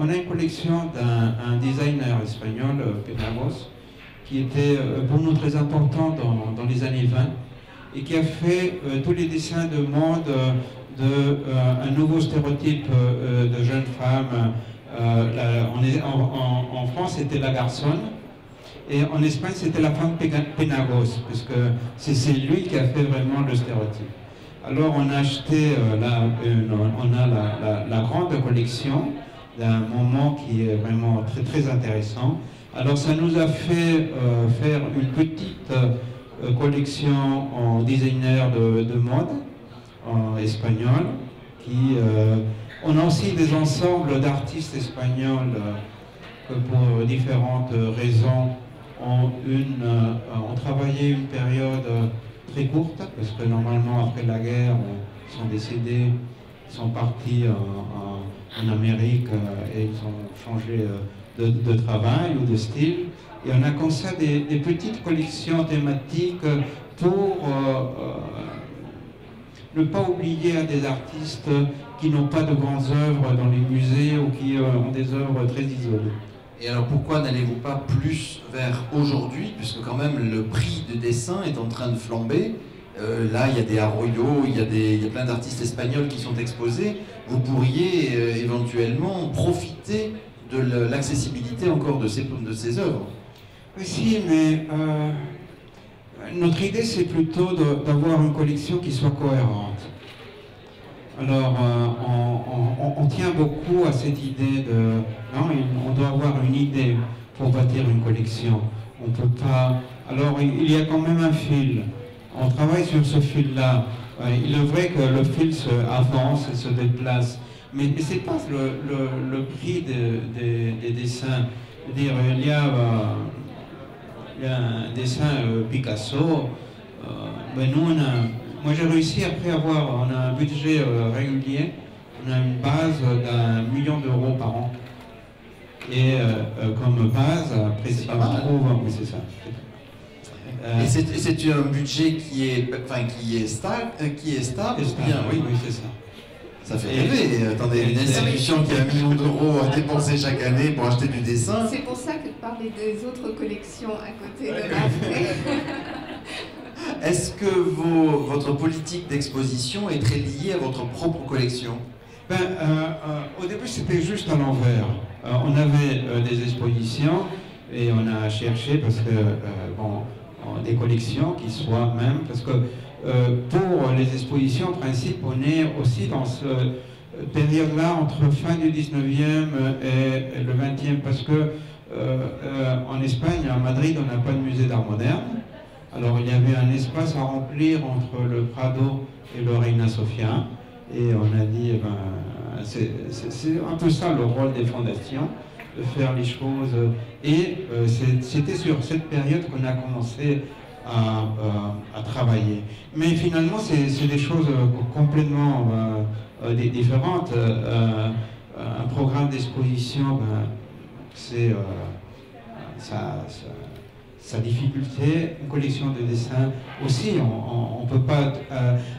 [SPEAKER 5] on a une collection d'un designer espagnol, Penagos, qui était pour nous très important dans les années 20, et qui a fait tous les dessins de mode un nouveau stéréotype de jeune femme. En France, c'était la garçonne. Et en Espagne, c'était la femme Penagos, parce que c'est lui qui a fait vraiment le stéréotype. Alors on a acheté, on a la grande collection d'un moment qui est vraiment très, très intéressant. Alors ça nous a fait faire une petite collection en designer de mode, en espagnol, on a aussi des ensembles d'artistes espagnols que pour différentes raisons ont travaillé une période très courte, parce que normalement après la guerre ils sont décédés, ils sont partis en Amérique et ils ont changé de travail ou de style, et on a comme ça des petites collections thématiques pour ne pas oublier des artistes qui n'ont pas de grandes œuvres dans les musées ou qui ont des œuvres très isolées.
[SPEAKER 2] Et alors pourquoi n'allez-vous pas plus vers aujourd'hui, puisque quand même le prix de dessin est en train de flamber. Là, il y a des Arroyo, il y a plein d'artistes espagnols qui sont exposés. Vous pourriez éventuellement profiter de l'accessibilité encore de ces œuvres.
[SPEAKER 5] Oui, si, mais notre idée, c'est plutôt d'avoir une collection qui soit cohérente. Alors, on tient beaucoup à cette idée on doit avoir une idée pour bâtir une collection. On peut pas. Alors, il y a quand même un fil. On travaille sur ce fil-là. Il est vrai que le fil avance et se déplace, mais ce n'est pas le prix des dessins. C'est-à-dire, il y a un dessin Picasso. Nous, moi j'ai réussi après on a un budget régulier, on a une base d'1 million d'euros par an. Et comme base, après si on trouve, oui c'est ça.
[SPEAKER 2] Et c'est un budget qui est stable, bien, oui,
[SPEAKER 5] c'est ça.
[SPEAKER 2] Ça fait rêver. Attendez, une institution qui a 1 million d'euros à dépenser chaque année pour acheter du dessin.
[SPEAKER 4] C'est pour ça que de parler des autres collections à côté de la
[SPEAKER 2] Est-ce que votre politique d'exposition est très liée à votre propre collection?
[SPEAKER 5] Au début, c'était juste à l'envers. On avait des expositions et on a cherché parce que des collections qui soient même parce que pour les expositions, en principe, on est aussi dans cette période-là entre fin du 19e et le 20e parce que en Espagne, à Madrid, on n'a pas de musée d'art moderne. Alors il y avait un espace à remplir entre le Prado et le Reina Sofia. Et on a dit, c'est un peu ça le rôle des fondations, de faire les choses. Et c'était sur cette période qu'on a commencé à travailler. Mais finalement, c'est des choses complètement différentes. Un programme d'exposition, c'est sa difficulté. Une collection de dessins aussi, on ne peut pas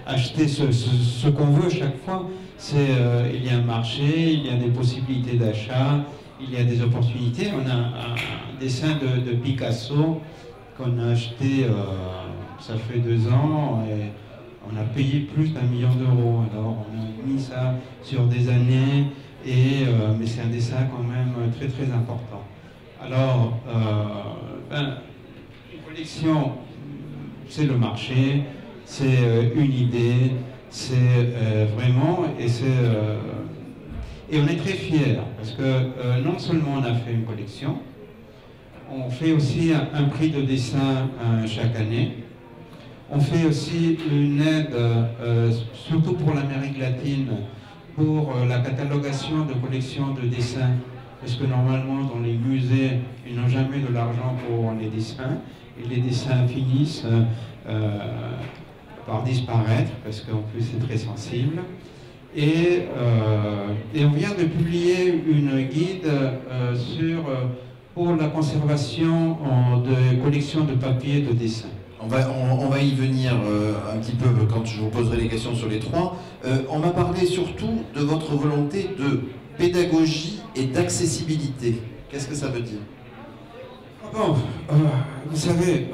[SPEAKER 5] acheter ce qu'on veut chaque fois. Il y a un marché, il y a des possibilités d'achat, il y a des opportunités. On a un dessin de Picasso qu'on a acheté, ça fait 2 ans, et on a payé plus d'1 million d'euros. Alors on a mis ça sur des années, mais c'est un dessin quand même très très important. Alors, une collection, c'est le marché, c'est une idée, c'est vraiment, et on est très fiers, parce que non seulement on a fait une collection, on fait aussi un prix de dessin chaque année. On fait aussi une aide, surtout pour l'Amérique latine, pour la catalogation de collections de dessins, parce que normalement dans les musées, ils n'ont jamais de l'argent pour les dessins, et les dessins finissent par disparaître, parce qu'en plus c'est très sensible. Et on vient de publier une guide pour la conservation de collections de papier de dessin.
[SPEAKER 2] On va y venir un petit peu quand je vous poserai les questions sur les 3. On m'a parlé surtout de votre volonté de pédagogie et d'accessibilité. Qu'est-ce que ça veut dire?
[SPEAKER 5] Bon, vous savez,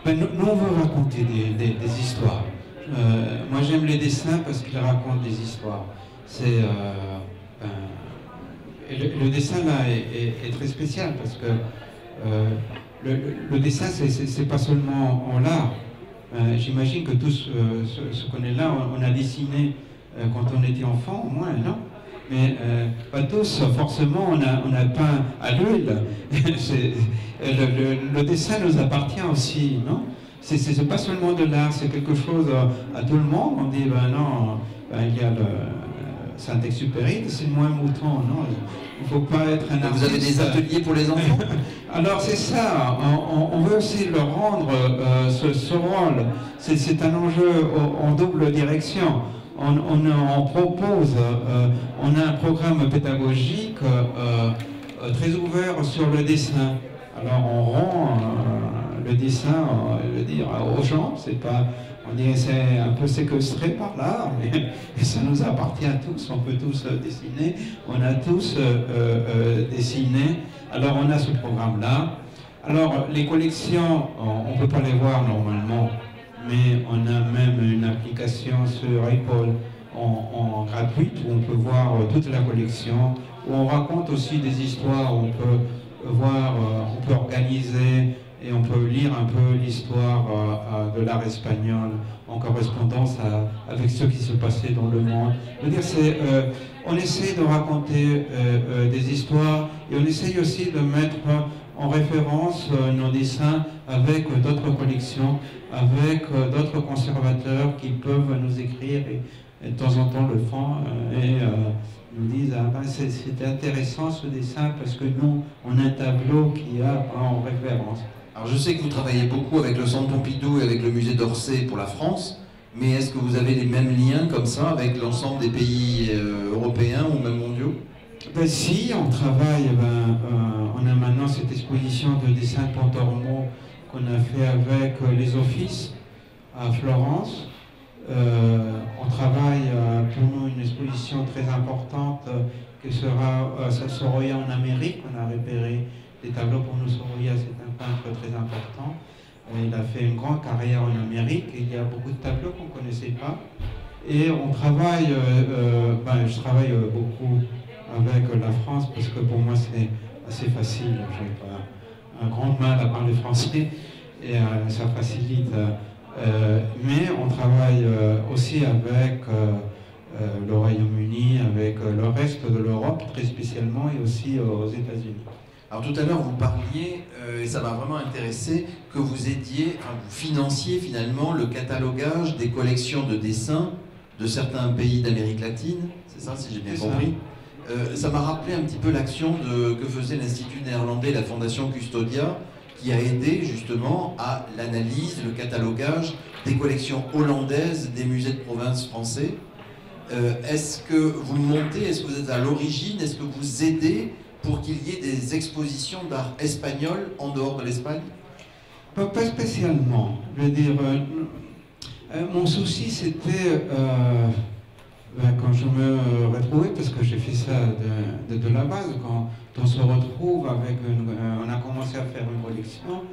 [SPEAKER 5] nous on veut raconter des histoires. Moi j'aime les dessins parce qu'ils racontent des histoires. Le dessin là est très spécial parce que le dessin c'est pas seulement en l'art. J'imagine que tous ce qu'on est là, on a dessiné quand on était enfant, au moins, non? Mais pas tous, forcément, on a peint à l'huile. Le dessin nous appartient aussi, non? C'est pas seulement de l'art, c'est quelque chose à tout le monde. On dit, non, il y a le Saint-Exupéry, c'est moins mouton, non? Il ne faut pas être un artiste.
[SPEAKER 2] Vous avez des ateliers pour les enfants?
[SPEAKER 5] Alors c'est ça, on veut aussi leur rendre ce rôle. C'est un enjeu en double direction. On propose, on a un programme pédagogique très ouvert sur le dessin. Alors on rend le dessin, aux gens, c'est pas, on dit c'est un peu séquestré par l'art, mais ça nous appartient à tous, on peut tous dessiner, on a tous dessiné. Alors on a ce programme-là. Alors les collections, on ne peut pas les voir normalement, mais on a même une application sur Apple en gratuite où on peut voir toute la collection, où on raconte aussi des histoires, où on peut voir, on peut organiser et on peut lire un peu l'histoire de l'art espagnol en correspondance avec ce qui se passait dans le monde. Je veux dire, on essaie de raconter des histoires et on essaye aussi de mettre en référence nos dessins avec d'autres collections, avec d'autres conservateurs qui peuvent nous écrire et de temps en temps le font et nous disent c'était intéressant ce dessin parce que nous on a un tableau qui a en référence.
[SPEAKER 2] Alors je sais que vous travaillez beaucoup avec le Centre Pompidou et avec le musée d'Orsay pour la France, mais est-ce que vous avez les mêmes liens comme ça avec l'ensemble des pays européens ou même mondiaux?
[SPEAKER 5] Si, on travaille, on a maintenant cette exposition de dessin de Pontormo qu'on a fait avec les offices à Florence. On travaille pour nous une exposition très importante que sera Sorolla en Amérique. On a repéré des tableaux pour nous. Sorolla, c'est un peintre très important. Il a fait une grande carrière en Amérique et il y a beaucoup de tableaux qu'on ne connaissait pas. Et on travaille, je travaille beaucoup avec la France parce que pour moi c'est assez facile. J'ai pas un grand mal à parler français et ça facilite. Mais on travaille aussi avec le Royaume-Uni, avec le reste de l'Europe très spécialement et aussi aux États-Unis.
[SPEAKER 2] Alors tout à l'heure vous parliez, et ça m'a vraiment intéressé, que vous aidiez, vous financiez finalement le catalogage des collections de dessins de certains pays d'Amérique latine, c'est ça si j'ai bien compris? Ça m'a rappelé un petit peu l'action que faisait l'Institut néerlandais, la Fondation Custodia, qui a aidé justement à l'analyse, le catalogage des collections hollandaises des musées de province français. Est-ce que vous montez, est-ce que vous êtes à l'origine, est-ce que vous aidez pour qu'il y ait des expositions d'art espagnol en dehors de l'Espagne?
[SPEAKER 5] Pas spécialement. Je veux dire, mon souci c'était, quand je me retrouvais, parce que j'ai fait ça de la base, quand on se retrouve avec on a commencé à faire une collection,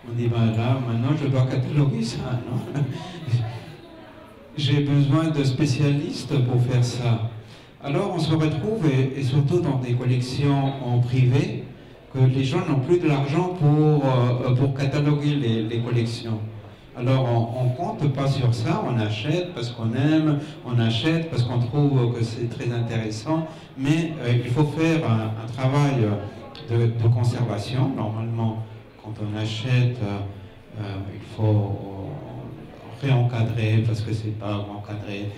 [SPEAKER 5] on dit là maintenant je dois cataloguer ça, non? J'ai besoin de spécialistes pour faire ça. Alors on se retrouve, et surtout dans des collections en privé, que les gens n'ont plus de l'argent pour cataloguer les collections. Alors on ne compte pas sur ça, on achète parce qu'on aime, on achète parce qu'on trouve que c'est très intéressant, mais il faut faire un travail de conservation. Normalement, quand on achète, il faut réencadrer parce que c'est pas encadré.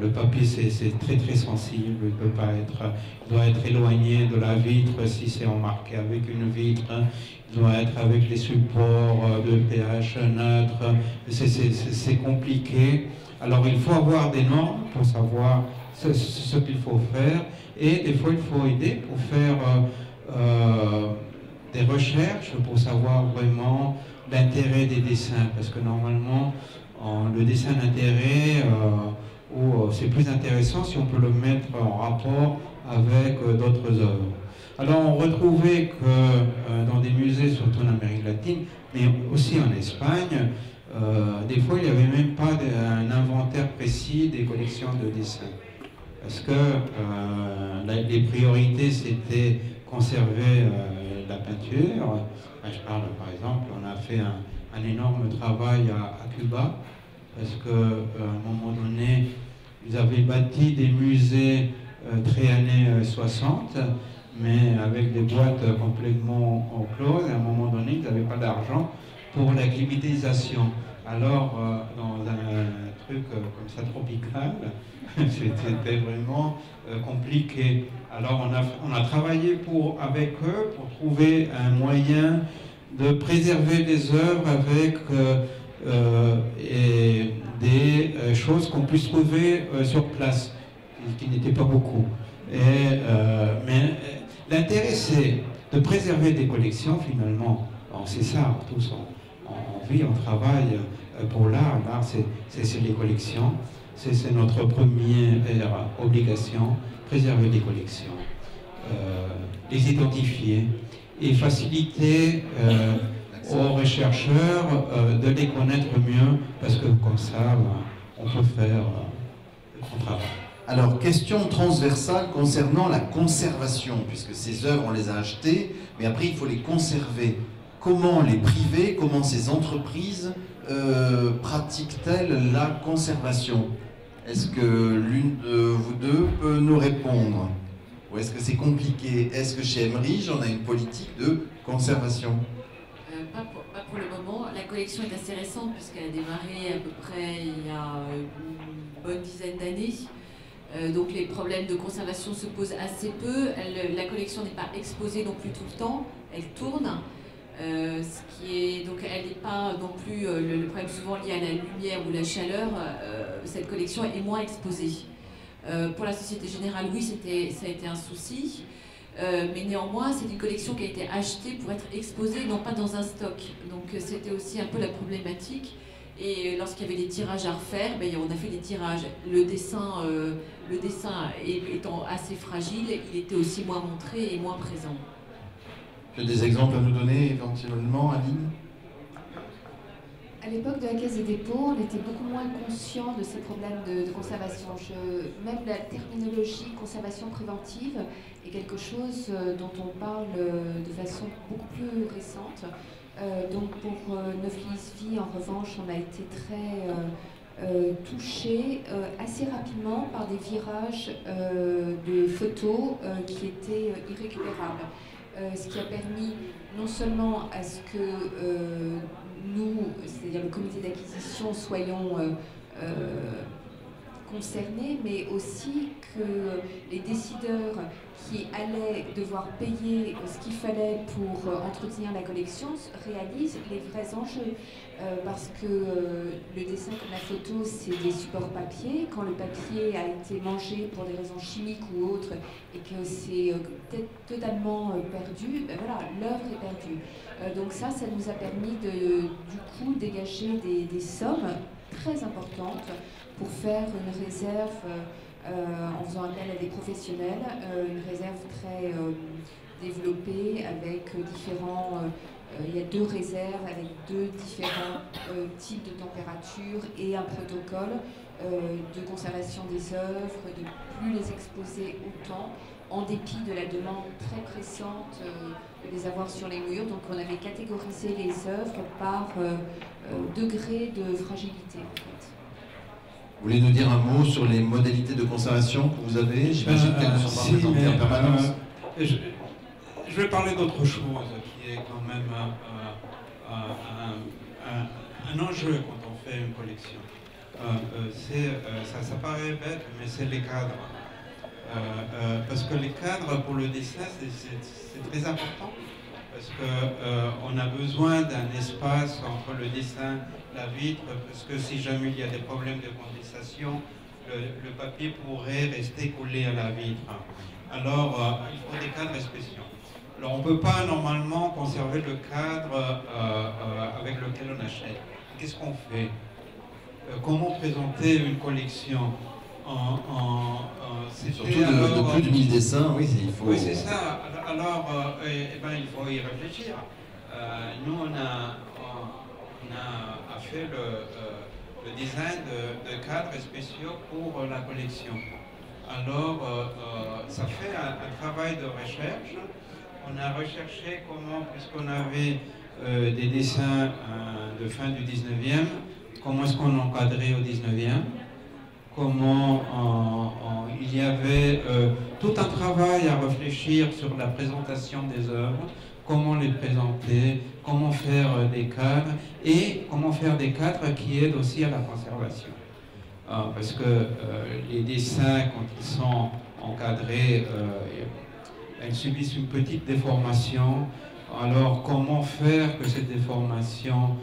[SPEAKER 5] Le papier c'est très très sensible, il doit être éloigné de la vitre si c'est emmarqué avec une vitre, il doit être avec les supports de pH neutre, c'est compliqué. Alors il faut avoir des normes pour savoir ce qu'il faut faire, et des fois il faut aider pour faire des recherches pour savoir vraiment l'intérêt des dessins, parce que normalement le dessin d'intérêt c'est plus intéressant si on peut le mettre en rapport avec d'autres œuvres. Alors on retrouvait que dans des musées, surtout en Amérique latine, mais aussi en Espagne, des fois il n'y avait même pas un inventaire précis des collections de dessins. Parce que les priorités c'était conserver la peinture. Je parle par exemple, on a fait un énorme travail à Cuba, parce qu'à un moment donné, ils avaient bâti des musées très années 60, mais avec des boîtes complètement closes. À un moment donné, ils n'avaient pas d'argent pour la climatisation. Alors, dans un truc comme ça tropical, c'était vraiment compliqué. Alors, on a travaillé avec eux pour trouver un moyen de préserver les œuvres avec des choses qu'on puisse trouver sur place, qui n'étaient pas beaucoup. Mais l'intérêt, c'est de préserver des collections, finalement. C'est ça, tous, on vit, on travaille pour l'art. L'art, c'est les collections. C'est notre première obligation, préserver les collections, les identifier et faciliter aux chercheurs de les connaître mieux, parce que comme ça, on peut faire le travail.
[SPEAKER 2] Alors, question transversale concernant la conservation, puisque ces œuvres, on les a achetées, mais après, il faut les conserver. Comment les privés, comment ces entreprises pratiquent-elles la conservation? Est-ce que l'une de vous deux peut nous répondre? Ou est-ce que c'est compliqué? Est-ce que chez Emerige, on a une politique de conservation?
[SPEAKER 3] Pas pour le moment. La collection est assez récente, puisqu'elle a démarré à peu près il y a une bonne dizaine d'années. Donc les problèmes de conservation se posent assez peu. La collection n'est pas exposée non plus tout le temps, elle tourne. Donc elle n'est pas non plus le problème souvent lié à la lumière ou la chaleur. Cette collection est moins exposée. Pour la Société Générale, oui, ça a été un souci. Mais néanmoins, c'est une collection qui a été achetée pour être exposée, non pas dans un stock. Donc c'était aussi un peu la problématique. Et lorsqu'il y avait des tirages à refaire, on a fait des tirages. Le dessin étant assez fragile, il était aussi moins montré et moins présent.
[SPEAKER 2] Tu as des exemples à nous donner éventuellement, Aline?
[SPEAKER 4] À l'époque de la Caisse des dépôts, on était beaucoup moins conscient de ces problèmes de conservation. Même la terminologie conservation préventive est quelque chose dont on parle de façon beaucoup plus récente. Donc pour Neuflize-Vie, en revanche, on a été très touché assez rapidement par des virages de photos qui étaient irrécupérables. Ce qui a permis non seulement à ce que nous, c'est-à-dire le comité d'acquisition, soyons concernés, mais aussi que les décideurs qui allaient devoir payer ce qu'il fallait pour entretenir la collection réalisent les vrais enjeux. Parce que le dessin comme la photo, c'est des supports papier. Quand le papier a été mangé pour des raisons chimiques ou autres et que c'est totalement perdu, ben voilà, l'œuvre est perdue. Donc ça nous a permis du coup dégager des sommes très importantes pour faire une réserve en faisant appel à des professionnels, une réserve très développée avec différents... il y a 2 réserves avec 2 différents types de température et un protocole de conservation des œuvres, de ne plus les exposer autant, en dépit de la demande très pressante de les avoir sur les murs. Donc on avait catégorisé les œuvres par degré de fragilité. En fait.
[SPEAKER 2] Vous voulez nous dire un mot sur les modalités de conservation que vous avez? J'imagine qu'elles ne sont pas présentées en permanence.
[SPEAKER 5] Je vais parler d'autre chose qui est quand même un enjeu quand on fait une collection. Ça paraît bête, mais c'est les cadres. Parce que les cadres pour le dessin, c'est très important. Parce qu'on a besoin d'un espace entre le dessin, la vitre, parce que si jamais il y a des problèmes de condensation, le papier pourrait rester collé à la vitre. Alors, il faut des cadres spéciaux. Alors, on ne peut pas normalement conserver le cadre avec lequel on achète. Qu'est-ce qu'on fait? Comment présenter une collection
[SPEAKER 2] surtout de plus de 1000 dessins, oui, il faut...
[SPEAKER 5] Oui, c'est ça. Alors, il faut y réfléchir. Nous, on a fait le design de cadres spéciaux pour la collection. Alors, ça fait un travail de recherche. On a recherché comment, puisqu'on avait des dessins de fin du 19e, comment est-ce qu'on encadrait au 19e, comment il y avait tout un travail à réfléchir sur la présentation des œuvres, comment les présenter, comment faire des cadres et comment faire des cadres qui aident aussi à la conservation. Parce que les dessins, quand ils sont encadrés, elles subissent une petite déformation. Alors comment faire que cette déformation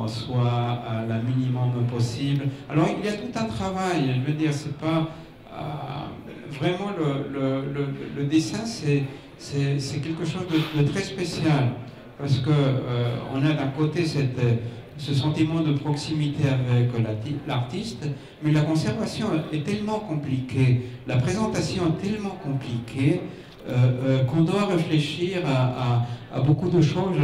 [SPEAKER 5] soit la minimum possible? Alors il y a tout un travail, je veux dire, c'est pas vraiment le dessin, c'est quelque chose de très spécial, parce que on a d'un côté ce sentiment de proximité avec l'artiste, mais la conservation est tellement compliquée, la présentation est tellement compliquée qu'on doit réfléchir à beaucoup de choses,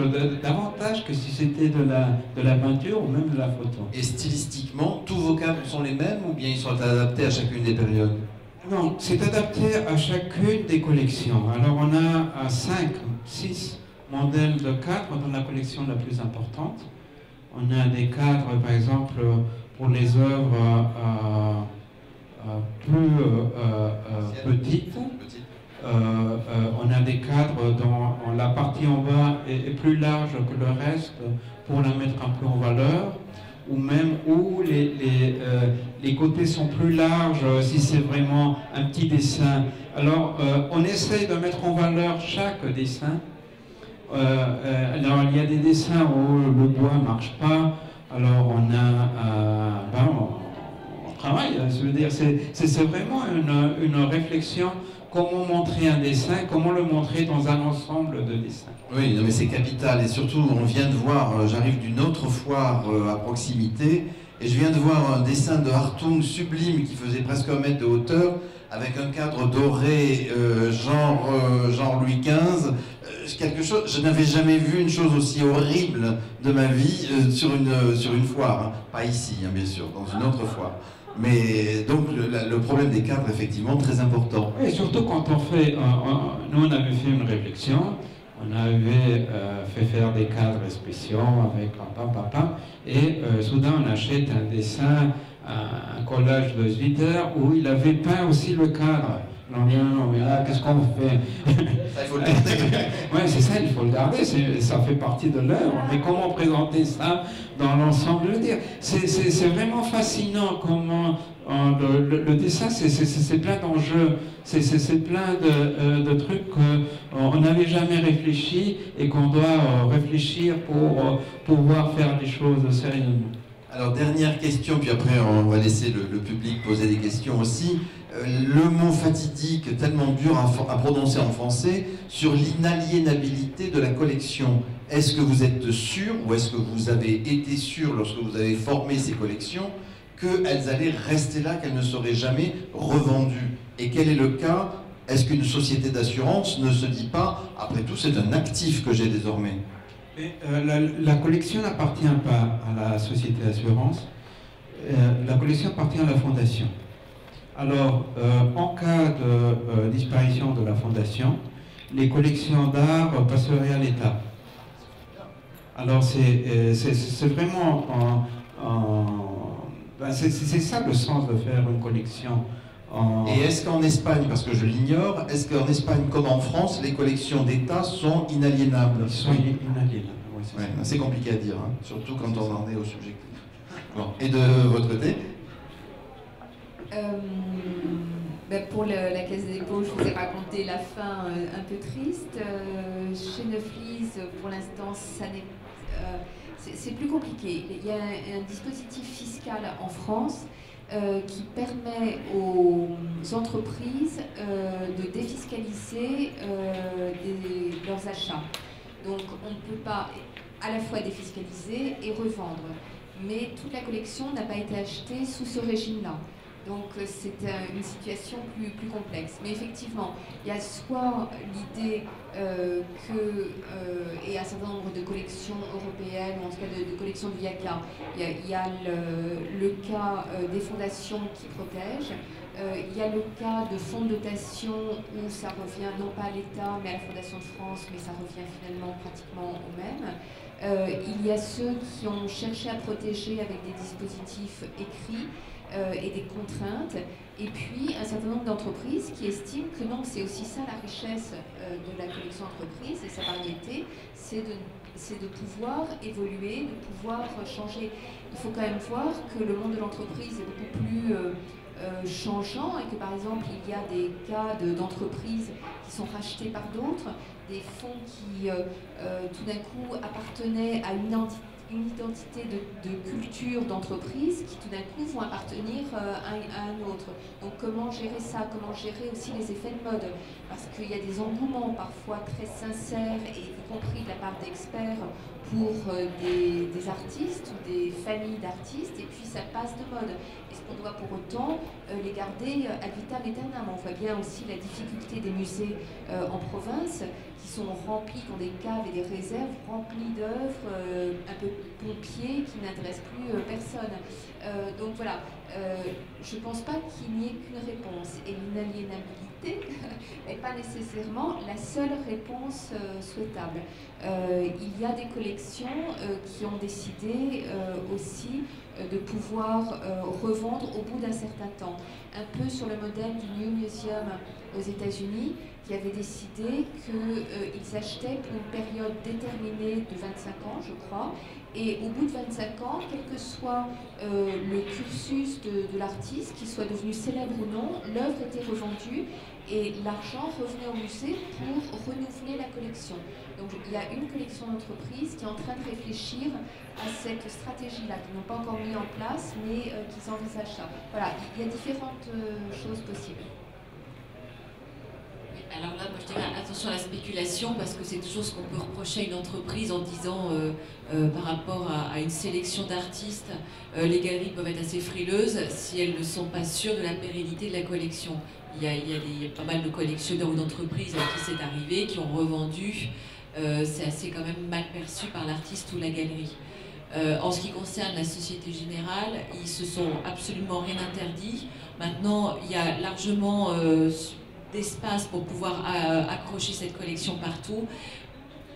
[SPEAKER 5] davantage que si c'était de la peinture ou même de la photo.
[SPEAKER 2] Et stylistiquement, tous vos cadres sont les mêmes ou bien ils sont adaptés à chacune des périodes?
[SPEAKER 5] Non, c'est adapté à chacune des collections. Alors on a 6 modèles de cadres dans la collection la plus importante. On a des cadres, par exemple, pour les œuvres plus petites. On a des cadres dont la partie en bas est plus large que le reste pour la mettre un peu en valeur, ou même où les côtés sont plus larges si c'est vraiment un petit dessin. Alors on essaye de mettre en valeur chaque dessin. Alors il y a des dessins où le bois ne marche pas, alors on travaille, je veux dire, c'est vraiment une réflexion. Comment montrer un dessin, comment le montrer dans un ensemble de dessins.
[SPEAKER 2] Oui, mais c'est capital, et surtout on vient de voir, j'arrive d'une autre foire à proximité, Et je viens de voir un dessin de Hartung sublime qui faisait presque 1 mètre de hauteur, avec un cadre doré genre Louis XV. Quelque chose, je n'avais jamais vu une chose aussi horrible de ma vie sur une foire. Hein. Pas ici, hein, bien sûr, dans une autre foire. Mais donc le problème des cadres, effectivement, très important.
[SPEAKER 5] Et surtout quand on fait, nous on avait fait une réflexion, on avait fait faire des cadres spéciaux avec papa, et soudain on achète un dessin, un collage de Schlitter où il avait peint aussi le cadre. Non, mais là, qu'est-ce qu'on fait?
[SPEAKER 2] Ça, il faut le garder.
[SPEAKER 5] Oui, c'est ça, il faut le garder, ça fait partie de l'œuvre. Mais comment présenter ça dans l'ensemble? Je veux dire, c'est vraiment fascinant comment le dessin, c'est plein d'enjeux, c'est plein de trucs qu'on n'avait jamais réfléchi et qu'on doit réfléchir pour pouvoir faire les choses sérieusement.
[SPEAKER 2] Alors, dernière question, puis après on va laisser le public poser des questions aussi. Le mot fatidique, tellement dur à prononcer en français, sur l'inaliénabilité de la collection. Est-ce que vous êtes sûr, ou est-ce que vous avez été sûr, lorsque vous avez formé ces collections, qu'elles allaient rester là, qu'elles ne seraient jamais revendues? Et quel est le cas? Est-ce qu'une société d'assurance ne se dit pas, après tout, c'est un actif que j'ai désormais?
[SPEAKER 5] La collection n'appartient pas à la société d'assurance, la collection appartient à la fondation. Alors, en cas de disparition de la fondation, les collections d'art passeraient à l'État. Alors, c'est vraiment... c'est ça le sens de faire une collection.
[SPEAKER 2] Et est-ce qu'en Espagne, parce que je l'ignore, est-ce qu'en Espagne comme en France, les collections d'État sont inaliénables?
[SPEAKER 5] Ils sont inaliénables, oui.
[SPEAKER 2] C'est compliqué à dire, hein, surtout quand on en est au subjectif. Bon. Et de votre côté?
[SPEAKER 4] Pour la Caisse des dépôts, je vous ai raconté la fin un peu triste. Chez Neuflis, pour l'instant, c'est plus compliqué. Il y a un dispositif fiscal en France qui permet aux entreprises de défiscaliser leurs achats. Donc on ne peut pas à la fois défiscaliser et revendre. Mais toute la collection n'a pas été achetée sous ce régime-là. Donc c'est une situation plus complexe. Mais effectivement, il y a soit l'idée et un certain nombre de collections européennes, ou en tout cas de collections du IACA, il y a le cas des fondations qui protègent, il y a le cas de fonds de dotation où ça revient non pas à l'État mais à la Fondation de France, mais ça revient finalement pratiquement au même. Il y a ceux qui ont cherché à protéger avec des dispositifs écrits et des contraintes, et puis un certain nombre d'entreprises qui estiment que non, c'est aussi ça la richesse de la collection entreprise et sa variété, c'est de pouvoir évoluer, de pouvoir changer. Il faut quand même voir que le monde de l'entreprise est beaucoup plus changeant et que par exemple il y a des cas d'entreprises qui sont rachetées par d'autres, des fonds qui tout d'un coup appartenaient à une identité de culture d'entreprise qui tout d'un coup vont appartenir à un autre. Donc comment gérer ça? Comment gérer aussi les effets de mode? Parce qu'il y a des engouements parfois très sincères, et y compris de la part d'experts, pour des artistes ou des familles d'artistes, et puis ça passe de mode. Est-ce qu'on doit pour autant les garder ad vitam aeternam? On voit bien aussi la difficulté des musées en province, qui sont remplis, qui ont des caves et des réserves remplies d'œuvres un peu pompiers qui n'intéressent plus personne. Donc voilà, je ne pense pas qu'il n'y ait qu'une réponse, et l'inaliénabilité n'est pas nécessairement la seule réponse souhaitable. Il y a des collections qui ont décidé aussi de pouvoir revendre au bout d'un certain temps, un peu sur le modèle du New Museum aux États-Unis, qui avait décidé qu'ils achetaient pour une période déterminée de 25 ans, je crois, et au bout de 25 ans, quel que soit le cursus de l'artiste, qu'il soit devenu célèbre ou non, l'œuvre était revendue et l'argent revenait au musée pour renouveler la collection. Donc il y a une collection d'entreprises qui est en train de réfléchir à cette stratégie-là, qu'ils n'ont pas encore mis en place, mais qu'ils envisagent ça. Voilà, il y a différentes choses possibles.
[SPEAKER 3] Alors là, moi je dirais attention attention à la spéculation, parce que c'est toujours ce qu'on peut reprocher à une entreprise en disant par rapport à une sélection d'artistes, les galeries peuvent être assez frileuses si elles ne sont pas sûres de la pérennité de la collection. Il y a pas mal de collectionneurs ou d'entreprises à qui c'est arrivé, qui ont revendu. C'est assez quand même mal perçu par l'artiste ou la galerie. En ce qui concerne la Société Générale, ils se sont absolument rien interdit. Maintenant, il y a largement d'espace pour pouvoir accrocher cette collection partout.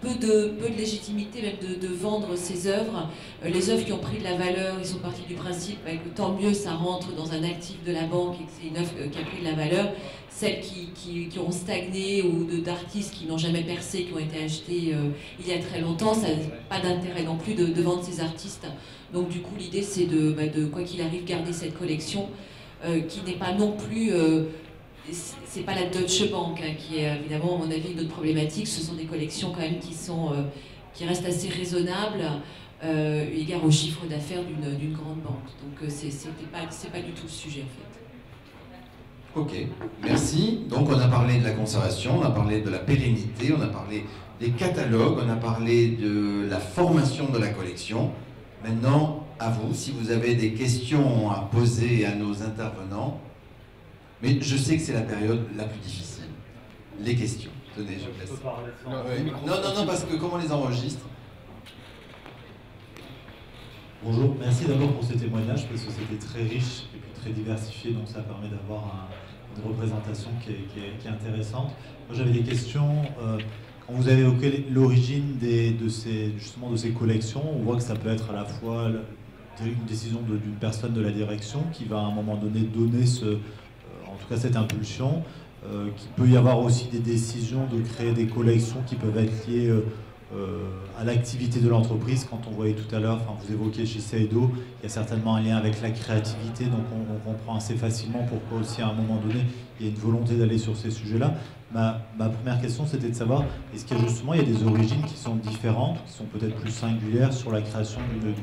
[SPEAKER 3] Peu de légitimité même de vendre ces œuvres. Les œuvres qui ont pris de la valeur, ils sont partis du principe que tant mieux ça rentre dans un actif de la banque et que c'est une œuvre qui a pris de la valeur. Celles qui ont stagné ou d'artistes qui n'ont jamais percé, qui ont été achetés il y a très longtemps, ça n'a pas d'intérêt non plus de vendre ces artistes. Donc du coup l'idée c'est de quoi qu'il arrive garder cette collection qui n'est pas non plus... c'est pas la Deutsche Bank qui est évidemment à mon avis une autre problématique. Ce sont des collections quand même qui restent assez raisonnables égard au chiffre d'affaires d'une grande banque. Donc c'est pas du tout le sujet en fait.
[SPEAKER 2] Ok, merci. Donc on a parlé de la conservation, on a parlé de la pérennité, on a parlé des catalogues, on a parlé de la formation de la collection. Maintenant, à vous, si vous avez des questions à poser à nos intervenants. Mais je sais que c'est la période la plus difficile. Les questions. Tenez, je vous laisse. Non, parce que comment on les enregistre?
[SPEAKER 6] Bonjour, merci d'abord pour ce témoignage parce que c'était très riche et puis très diversifié, donc ça permet d'avoir une représentation qui est intéressante. Moi j'avais des questions. Quand vous avez évoqué l'origine de ces collections, on voit que ça peut être à la fois une décision d'une personne de la direction qui va à un moment donné donner en tout cas cette impulsion, qu'il peut y avoir aussi des décisions de créer des collections qui peuvent être liées à l'activité de l'entreprise. Quand on voyait tout à l'heure, vous évoquiez chez Seido, il y a certainement un lien avec la créativité, donc on comprend assez facilement pourquoi aussi à un moment donné il y a une volonté d'aller sur ces sujets-là. Ma première question c'était de savoir, est-ce qu'il y a justement des origines qui sont différentes, qui sont peut-être plus singulières sur la création d'une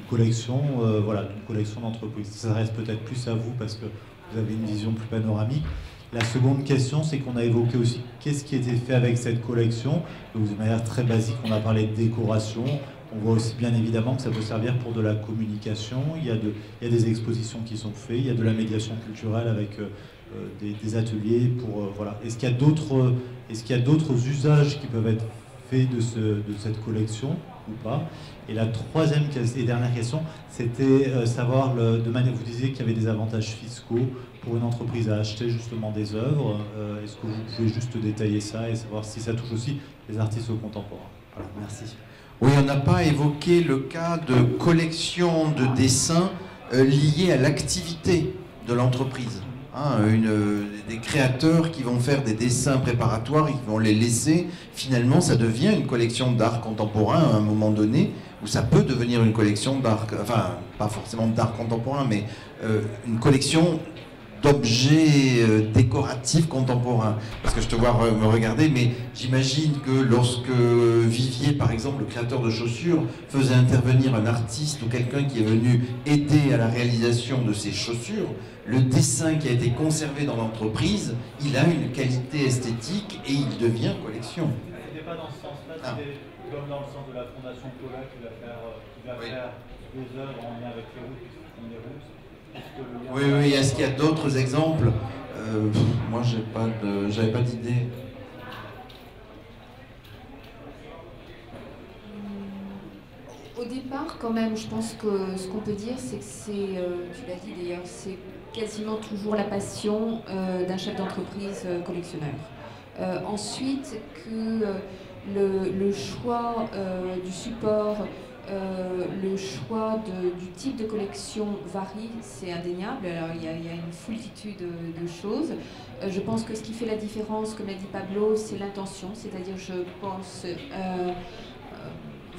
[SPEAKER 6] collection, d'une collection d'entreprise. Ça s'adresse peut-être plus à vous parce que vous avez une vision plus panoramique. La seconde question, c'est qu'on a évoqué aussi qu'est-ce qui était fait avec cette collection. Donc, de manière très basique, on a parlé de décoration. On voit aussi bien évidemment que ça peut servir pour de la communication. Il y a des expositions qui sont faites, il y a de la médiation culturelle avec des ateliers pour voilà. Est-ce qu'il y a d'autres usages qui peuvent être faits de cette collection ou pas? Et la troisième et dernière question, c'était savoir, vous disiez qu'il y avait des avantages fiscaux pour une entreprise à acheter justement des œuvres. Est-ce que vous pouvez juste détailler ça et savoir si ça touche aussi les artistes contemporains? Voilà, merci.
[SPEAKER 2] Oui, on n'a pas évoqué le cas de collection de dessins liés à l'activité de l'entreprise. Des créateurs qui vont faire des dessins préparatoires et qui vont les laisser, finalement ça devient une collection d'art contemporain à un moment donné, où ça peut devenir une collection d'art, enfin pas forcément d'art contemporain, mais une collection d'objets décoratifs contemporains. Parce que je te vois me regarder, mais j'imagine que lorsque Vivier, par exemple, le créateur de chaussures, faisait intervenir un artiste ou quelqu'un qui est venu aider à la réalisation de ces chaussures, le dessin qui a été conservé dans l'entreprise, il a une qualité esthétique et il devient collection.
[SPEAKER 6] Ce n'est pas dans ce sens-là, c'était comme dans le sens de la Fondation Paula qui va faire des œuvres en lien avec les routes, qui sont des routes.
[SPEAKER 2] Oui, est-ce qu'il y a d'autres exemples? Moi, j'avais pas d'idée.
[SPEAKER 4] Au départ, quand même, je pense que ce qu'on peut dire, c'est que tu l'as dit d'ailleurs, c'est quasiment toujours la passion d'un chef d'entreprise collectionneur. Ensuite, que le choix du support, le choix du type de collection varie, c'est indéniable. Alors il y a une foultitude de choses. Je pense que ce qui fait la différence, comme l'a dit Pablo, c'est l'intention. C'est-à-dire, je pense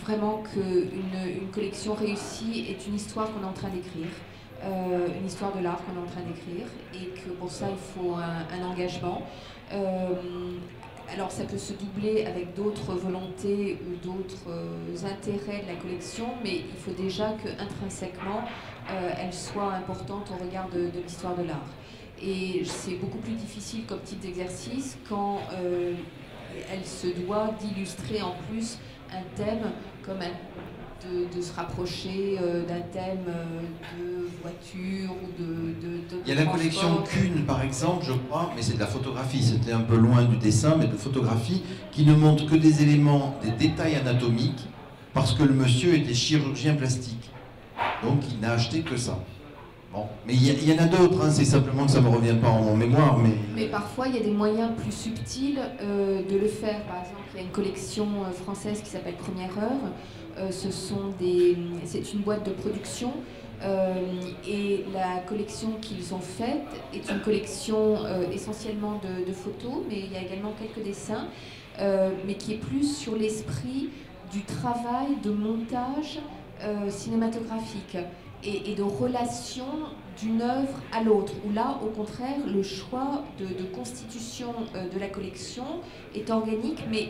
[SPEAKER 4] vraiment qu'une collection réussie est une histoire qu'on est en train d'écrire. Une histoire de l'art qu'on est en train d'écrire, et que pour ça il faut un engagement. Alors ça peut se doubler avec d'autres volontés ou d'autres intérêts de la collection, mais il faut déjà qu'intrinsèquement elle soit importante au regard de l'histoire de l'art. Et c'est beaucoup plus difficile comme type d'exercice quand elle se doit d'illustrer en plus un thème, comme de se rapprocher d'un thème de voiture ou de
[SPEAKER 2] Il y a la collection Kuhn, par exemple, je crois, mais c'est de la photographie, c'était un peu loin du dessin, mais de photographie, qui ne montre que des éléments, des détails anatomiques, parce que le monsieur était chirurgien plastique. Donc il n'a acheté que ça. Bon. Mais il y en a d'autres, hein, c'est simplement que ça ne me revient pas en mémoire.
[SPEAKER 4] Mais parfois, il y a des moyens plus subtils de le faire. Par exemple, il y a une collection française qui s'appelle Première Heure. C'est une boîte de production. Et la collection qu'ils ont faite est une collection essentiellement de photos, mais il y a également quelques dessins, mais qui est plus sur l'esprit du travail de montage cinématographique et de relation d'une œuvre à l'autre, où là, au contraire, le choix de constitution de la collection est organique, mais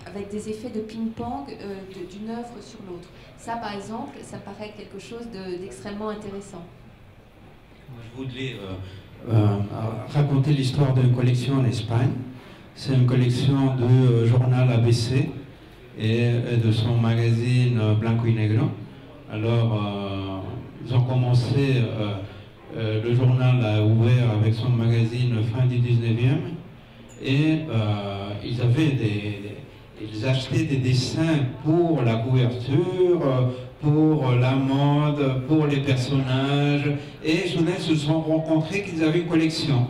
[SPEAKER 4] avec des effets de ping-pong d'une œuvre sur l'autre. Ça, par exemple, ça paraît quelque chose d'extrêmement intéressant.
[SPEAKER 5] Je voulais raconter l'histoire d'une collection en Espagne. C'est une collection du journal ABC et de son magazine Blanco y Negro. Alors, ils ont commencé, le journal a ouvert avec son magazine fin du 19e et ils achetaient des dessins pour la couverture, pour la mode, pour les personnages, et soudain ils se sont rencontrés qu'ils avaient une collection.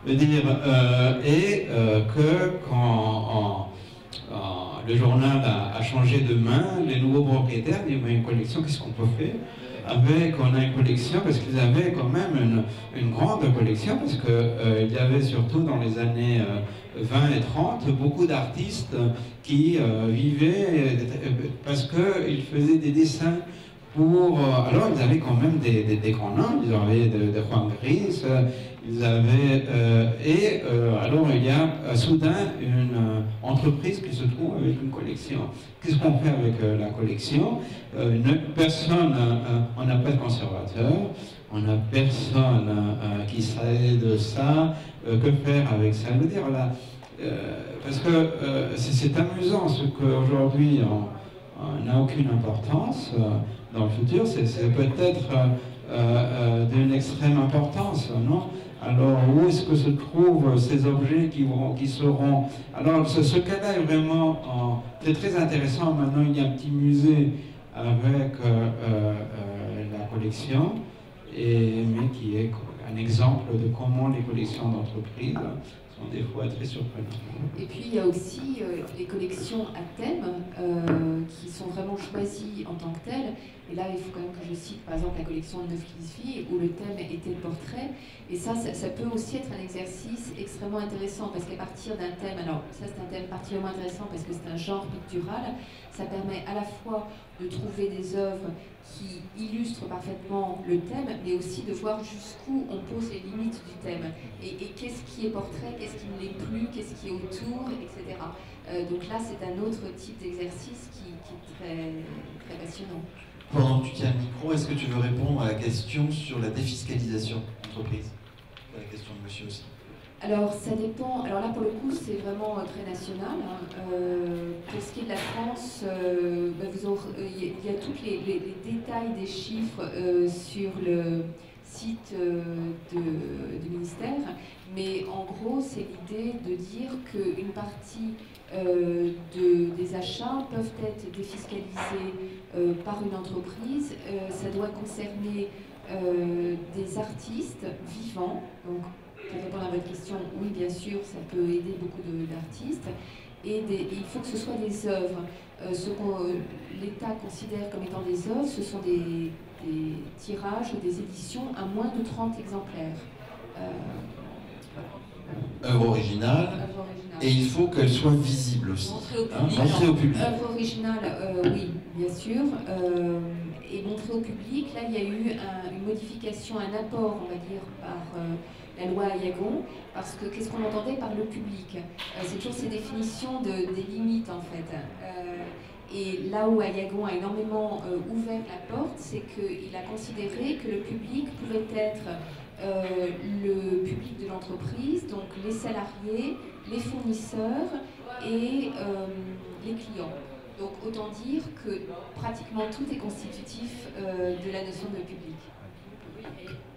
[SPEAKER 5] Je veux dire, que quand le journal a changé de main, les nouveaux propriétaires disent mais une collection, qu'est-ce qu'on peut faire avec, on a une collection, parce qu'ils avaient quand même une grande collection, parce qu'il y avait surtout dans les années 20 et 30 beaucoup d'artistes qui vivaient parce qu'ils faisaient des dessins pour... alors ils avaient quand même des grands noms, ils avaient de Juan Gris, ils avaient... alors il y a soudain une entreprise qui se trouve avec une collection. Qu'est-ce qu'on fait avec la collection? Personne, on n'a pas de conservateur, on n'a personne qui sait de ça, que faire avec ça? Je veux dire, là, parce que c'est amusant, ce qu'aujourd'hui n'a aucune importance dans le futur, c'est peut-être d'une extrême importance, non? Alors, où est-ce que se trouvent ces objets qui seront... Alors, ce cas-là est vraiment très intéressant. Maintenant, il y a un petit musée avec la collection, mais qui est un exemple de comment les collections d'entreprise sont des fois très surprenantes.
[SPEAKER 4] Et puis, il y a aussi les collections à thème qui sont vraiment choisies en tant que telles. Et là, il faut quand même que je cite, par exemple, la collection de Neuf-Filles, où le thème était le portrait. Et ça peut aussi être un exercice extrêmement intéressant, parce qu'à partir d'un thème, alors ça c'est un thème particulièrement intéressant parce que c'est un genre pictural, ça permet à la fois de trouver des œuvres qui illustrent parfaitement le thème, mais aussi de voir jusqu'où on pose les limites du thème. Et qu'est-ce qui est portrait, qu'est-ce qui ne l'est plus, qu'est-ce qui est autour, etc. Donc là, c'est un autre type d'exercice qui est très passionnant.
[SPEAKER 2] Pendant que tu tiens le micro, est-ce que tu veux répondre à la question sur la défiscalisation d'entreprise? La question de monsieur aussi.
[SPEAKER 4] Alors, ça dépend. Alors là, pour le coup, c'est vraiment très national. Pour ce qui est de la France, il y a tous les détails des chiffres sur le site du ministère. Mais en gros, c'est l'idée de dire qu'une partie des achats peuvent être défiscalisés par une entreprise. Ça doit concerner des artistes vivants. Donc, pour répondre à votre question, oui, bien sûr, ça peut aider beaucoup d'artistes. Et il faut que ce soit des œuvres. Ce que l'État considère comme étant des œuvres, ce sont des tirages ou des éditions à moins de 30 exemplaires.
[SPEAKER 2] Œuvre originale. Et il faut qu'elle soit visible aussi. Montrée au public.
[SPEAKER 4] Œuvre originale, oui, bien sûr. Et montrée au public, là, il y a eu une modification, un apport, on va dire, par la loi Ayagon, parce que qu'est-ce qu'on entendait par le public? C'est toujours ces définitions des limites, en fait. Et là où Ayagon a énormément ouvert la porte, c'est qu'il a considéré que le public pouvait être le public de l'entreprise, donc les salariés, les fournisseurs et les clients. Donc autant dire que pratiquement tout est constitutif de la notion de public.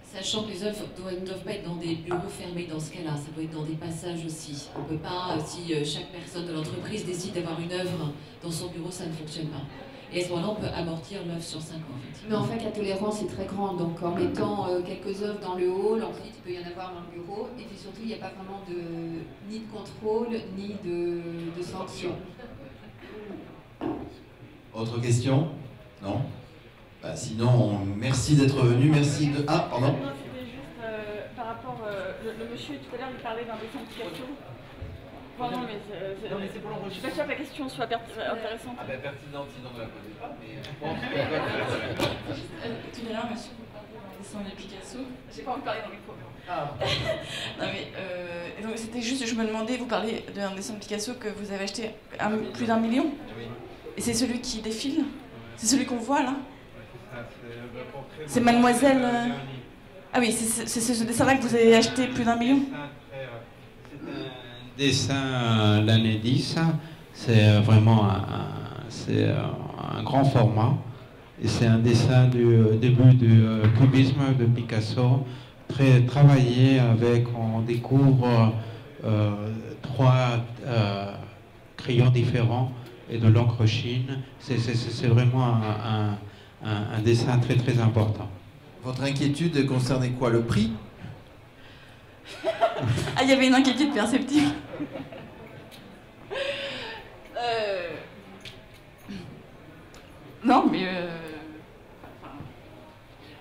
[SPEAKER 3] Sachant que les œuvres ne doivent pas être dans des bureaux fermés dans ce cas-là, ça doit être dans des passages aussi. On ne peut pas, si chaque personne de l'entreprise décide d'avoir une œuvre dans son bureau, ça ne fonctionne pas. Et à ce moment-là, on peut amortir l'œuvre sur 5 ans.
[SPEAKER 4] Mais en fait, la tolérance est très grande. Donc en mettant quelques œuvres dans le hall, ensuite il peut y en avoir dans le bureau. Et puis surtout, il n'y a pas vraiment ni de contrôle, ni de sanction.
[SPEAKER 2] Autre question? Non? Bah, sinon, merci d'être venu, merci de... Ah, pardon.
[SPEAKER 7] Non, c'était juste par rapport... le monsieur tout à l'heure, il parlait d'un dessin de Picasso. Enfin, non, mais c'est pour l'enregistrer. Je suis pas sûre que la question soit intéressante.
[SPEAKER 2] Ah ben pertinente, sinon on ne la posez pas, mais...
[SPEAKER 1] Tout à l'heure, monsieur, vous parliez d'un dessin de Picasso.
[SPEAKER 7] J'ai pas envie de parler dans le micro.
[SPEAKER 1] Ah. Non mais donc c'était juste, je me demandais, vous parlez d'un dessin de Picasso que vous avez acheté plus d'1 million.
[SPEAKER 2] Oui.
[SPEAKER 1] Et c'est celui qui défile? C'est celui qu'on voit là? C'est Mademoiselle... Ah oui, c'est ce dessin-là que vous avez acheté plus d'1 million?
[SPEAKER 5] C'est un dessin l'année 10, c'est vraiment un grand format. Et c'est un dessin du début du cubisme de Picasso, très travaillé avec, on découvre 3 crayons différents et de l'encre chine. C'est vraiment un dessin très très important.
[SPEAKER 2] Votre inquiétude concernait quoi? Le prix?
[SPEAKER 1] Ah, il y avait une inquiétude perceptible. Non, mais...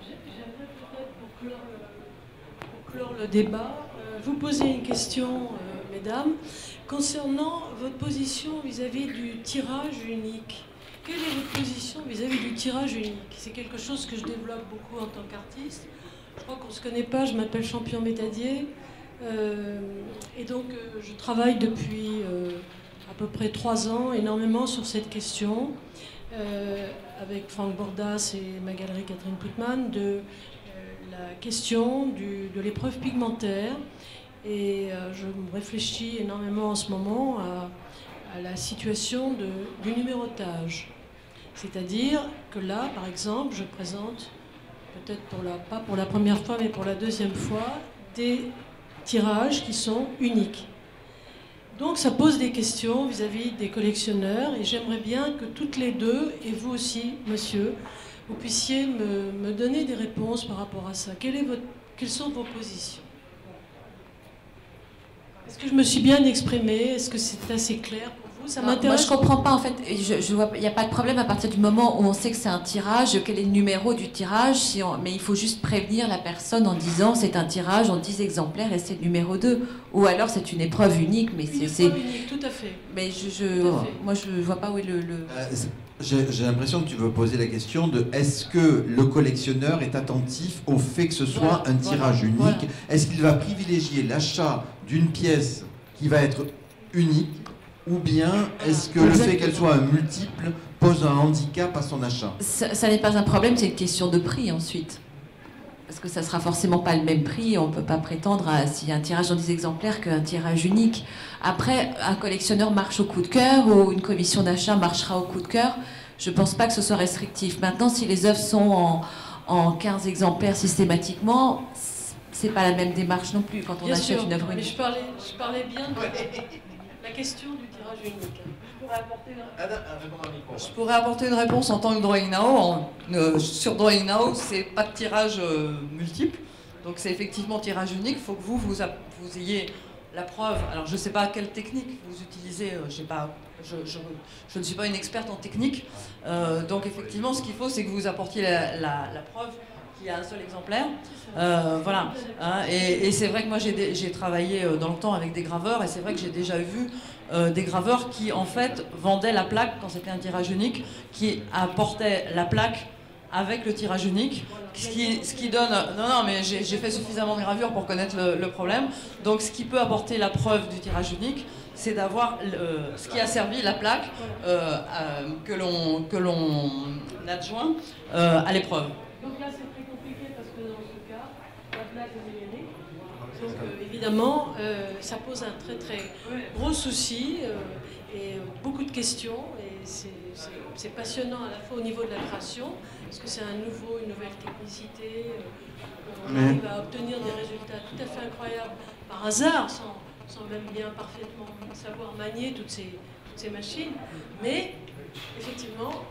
[SPEAKER 8] J'aimerais peut-être, pour clore le débat, vous poser une question, mesdames, concernant votre position vis-à-vis du tirage unique. Quelle est votre position vis-à-vis du tirage unique? C'est quelque chose que je développe beaucoup en tant qu'artiste. Je crois qu'on ne se connaît pas, je m'appelle Champion Métadier. Et donc, je travaille depuis à peu près 3 ans énormément sur cette question, avec Franck Bordas et ma galerie Catherine Putman, de la question de l'épreuve pigmentaire. Et je réfléchis énormément en ce moment à la situation du numérotage. C'est-à-dire que là, par exemple, je présente, peut-être pas pour la première fois, mais pour la deuxième fois, des tirages qui sont uniques. Donc ça pose des questions vis-à-vis des collectionneurs et j'aimerais bien que toutes les deux, et vous aussi, monsieur, vous puissiez me donner des réponses par rapport à ça. Quelles sont vos positions? Est-ce que je me suis bien exprimée? Est-ce que c'est assez clair pour vous? Ça m'intéresse.
[SPEAKER 3] Moi, je comprends pas, en fait. Je vois, il n'y a pas de problème à partir du moment où on sait que c'est un tirage, quel est le numéro du tirage, mais il faut juste prévenir la personne en disant c'est un tirage en 10 exemplaires et c'est le numéro 2. Ou alors c'est une épreuve unique, mais c'est...
[SPEAKER 8] Une épreuve unique, tout à fait.
[SPEAKER 3] Mais moi, je vois pas où est le...
[SPEAKER 2] J'ai l'impression que tu veux poser la question de est-ce que le collectionneur est attentif au fait que ce soit un tirage unique?
[SPEAKER 8] Voilà.
[SPEAKER 2] Est-ce qu'il va privilégier l'achat d'une pièce qui va être unique ou bien est-ce que le fait qu'elle soit un multiple pose un handicap à son achat?
[SPEAKER 3] Ça n'est pas un problème, c'est une question de prix ensuite. Parce que ça sera forcément pas le même prix, on ne peut pas prétendre à s'il y a un tirage en 10 exemplaires qu'un tirage unique. Après, un collectionneur marche au coup de cœur ou une commission d'achat marchera au coup de cœur. Je ne pense pas que ce soit restrictif. Maintenant, si les œuvres sont en 15 exemplaires systématiquement, c'est pas la même démarche non plus quand on achète une œuvre unique.
[SPEAKER 8] Mais je parlais bien de la question du tirage unique.
[SPEAKER 1] Je pourrais apporter une réponse en tant que Drawing Now. Sur Drawing Now, c'est pas de tirage multiple. Donc c'est effectivement tirage unique. Il faut que vous ayez la preuve. Alors je ne sais pas quelle technique vous utilisez. Je ne suis pas une experte en technique. Donc effectivement, ce qu'il faut, c'est que vous apportiez la preuve qu'il y a un seul exemplaire. Voilà. Hein, et c'est vrai que moi j'ai travaillé dans le temps avec des graveurs et c'est vrai que j'ai déjà vu des graveurs qui en fait vendaient la plaque quand c'était un tirage unique, qui apportaient la plaque avec le tirage unique, ce qui donne... Non, mais j'ai fait suffisamment de gravures pour connaître le problème. Donc ce qui peut apporter la preuve du tirage unique, c'est d'avoir ce qui a servi la plaque que l'on adjoint à l'épreuve.
[SPEAKER 8] Donc là, c'est très compliqué parce que dans ce cas, la plaque numérique. Donc évidemment, ça pose un très très gros souci et beaucoup de questions. Et c'est passionnant à la fois au niveau de la création, parce que c'est une nouvelle technicité. On arrive à obtenir des résultats tout à fait incroyables par hasard, sans même bien parfaitement savoir manier toutes ces machines. Mais effectivement,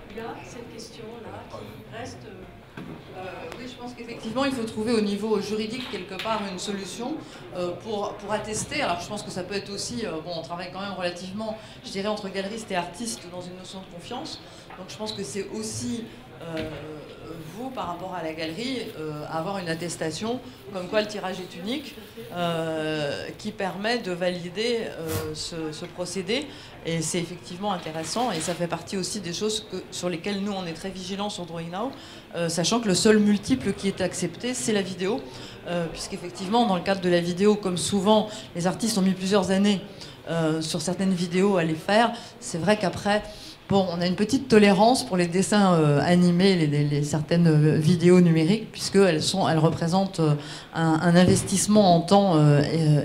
[SPEAKER 8] il y a cette question-là qui reste...
[SPEAKER 1] oui, je pense qu'effectivement, il faut trouver au niveau juridique quelque part une solution pour attester. Alors, je pense que ça peut être aussi... bon, on travaille quand même relativement, je dirais, entre galeristes et artistes dans une notion de confiance. Donc, je pense que c'est aussi... vous, par rapport à la galerie, avoir une attestation comme quoi le tirage est unique qui permet de valider ce procédé. Et c'est effectivement intéressant et ça fait partie aussi des choses sur lesquelles nous, on est très vigilants sur Drawing Now, sachant que le seul multiple qui est accepté, c'est la vidéo. Puisqu'effectivement, dans le cadre de la vidéo, comme souvent, les artistes ont mis plusieurs années sur certaines vidéos à les faire. C'est vrai qu'après... Bon, on a une petite tolérance pour les dessins animés, certaines vidéos numériques, puisqu'elles représentent un investissement en temps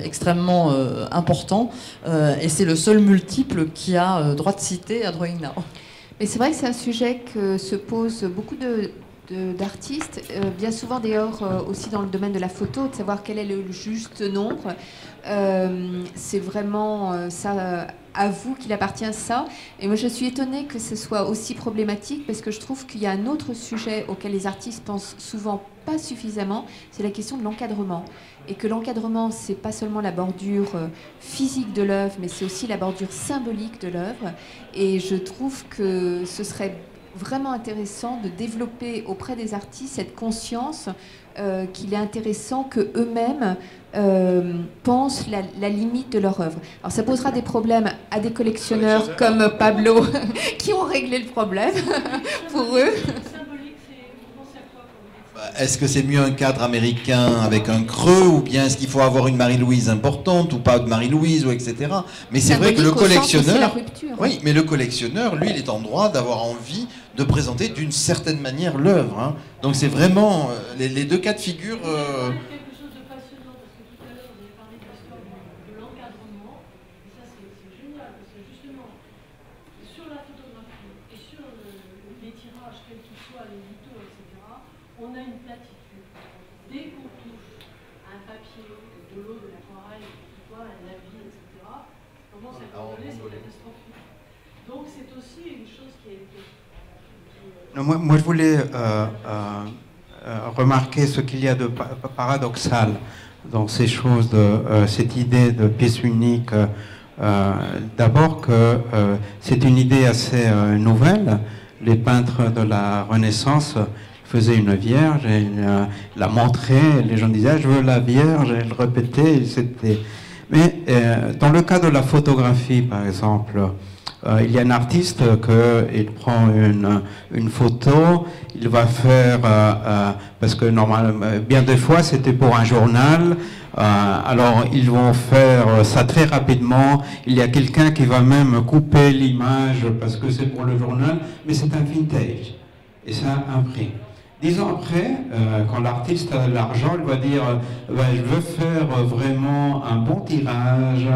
[SPEAKER 1] extrêmement important. Et c'est le seul multiple qui a droit de cité à Drawing Now.
[SPEAKER 4] Mais c'est vrai que c'est un sujet que se posent beaucoup d'artistes, bien souvent d'ailleurs aussi dans le domaine de la photo, de savoir quel est le juste nombre. C'est vraiment ça... à vous qu'il appartient ça. Et moi, je suis étonnée que ce soit aussi problématique parce que je trouve qu'il y a un autre sujet auquel les artistes pensent souvent pas suffisamment, c'est la question de l'encadrement. Et que l'encadrement, c'est pas seulement la bordure physique de l'œuvre, mais c'est aussi la bordure symbolique de l'œuvre. Et je trouve que ce serait vraiment intéressant de développer auprès des artistes cette conscience qu'il est intéressant qu'eux-mêmes pensent la limite de leur œuvre. Alors ça posera des problèmes à des collectionneurs comme Pablo qui ont réglé le problème pour eux.
[SPEAKER 2] Est-ce que c'est mieux un cadre américain avec un creux ou bien est-ce qu'il faut avoir une Marie-Louise importante ou pas de Marie-Louise ou etc. Mais c'est vrai que le collectionneur, oui, mais le collectionneur, lui, il est en droit d'avoir envie de présenter d'une certaine manière l'œuvre. Hein. Donc c'est vraiment les deux cas de figure.
[SPEAKER 8] Quelque chose de passionnant parce que tout à l'heure vous avez parlé de l'histoire de l'encadrement et ça c'est génial parce que justement sur la photographie et sur les tirages quels qu'ils soient, les litaux, etc. On a une platitude. Dès qu'on touche à un papier, de l'eau, de l'aquarelle, un navire, etc. Comment ça peut donner, c'est catastrophique. Donc c'est aussi une chose qui est
[SPEAKER 5] non, moi, je voulais remarquer ce qu'il y a de paradoxal dans ces choses, cette idée de pièce unique. D'abord que c'est une idée assez nouvelle. Les peintres de la Renaissance faisaient une vierge, et la montraient, les gens disaient je veux la vierge, et le répétaient. Mais dans le cas de la photographie, par exemple, il y a un artiste il prend une photo, il va faire, parce que normalement, bien des fois c'était pour un journal, alors ils vont faire ça très rapidement, il y a quelqu'un qui va même couper l'image parce que c'est pour le journal, mais c'est un vintage, et ça a un prix. 10 ans après, quand l'artiste a l'argent, il va dire je veux faire vraiment un bon tirage,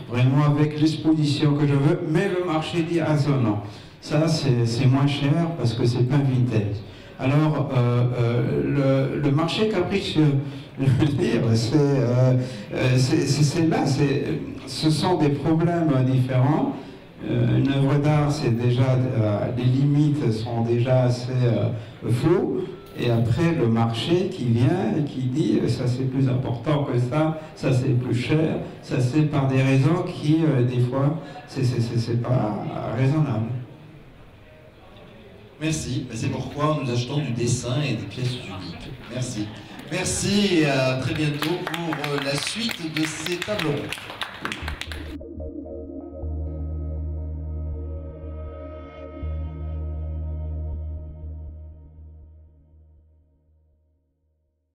[SPEAKER 5] vraiment avec l'exposition que je veux, mais le marché dit non, ça c'est moins cher parce que c'est pas vintage. Alors le marché capricieux, je veux dire, c'est là, ce sont des problèmes différents. Une œuvre d'art, c'est déjà les limites sont déjà assez floues. Et après, le marché qui vient et qui dit ça c'est plus important que ça c'est plus cher, ça c'est par des raisons qui, des fois, c'est pas raisonnable.
[SPEAKER 2] Merci, c'est pourquoi nous achetons du dessin et des pièces uniques. Merci. Merci et à très bientôt pour la suite de ces tables rondes.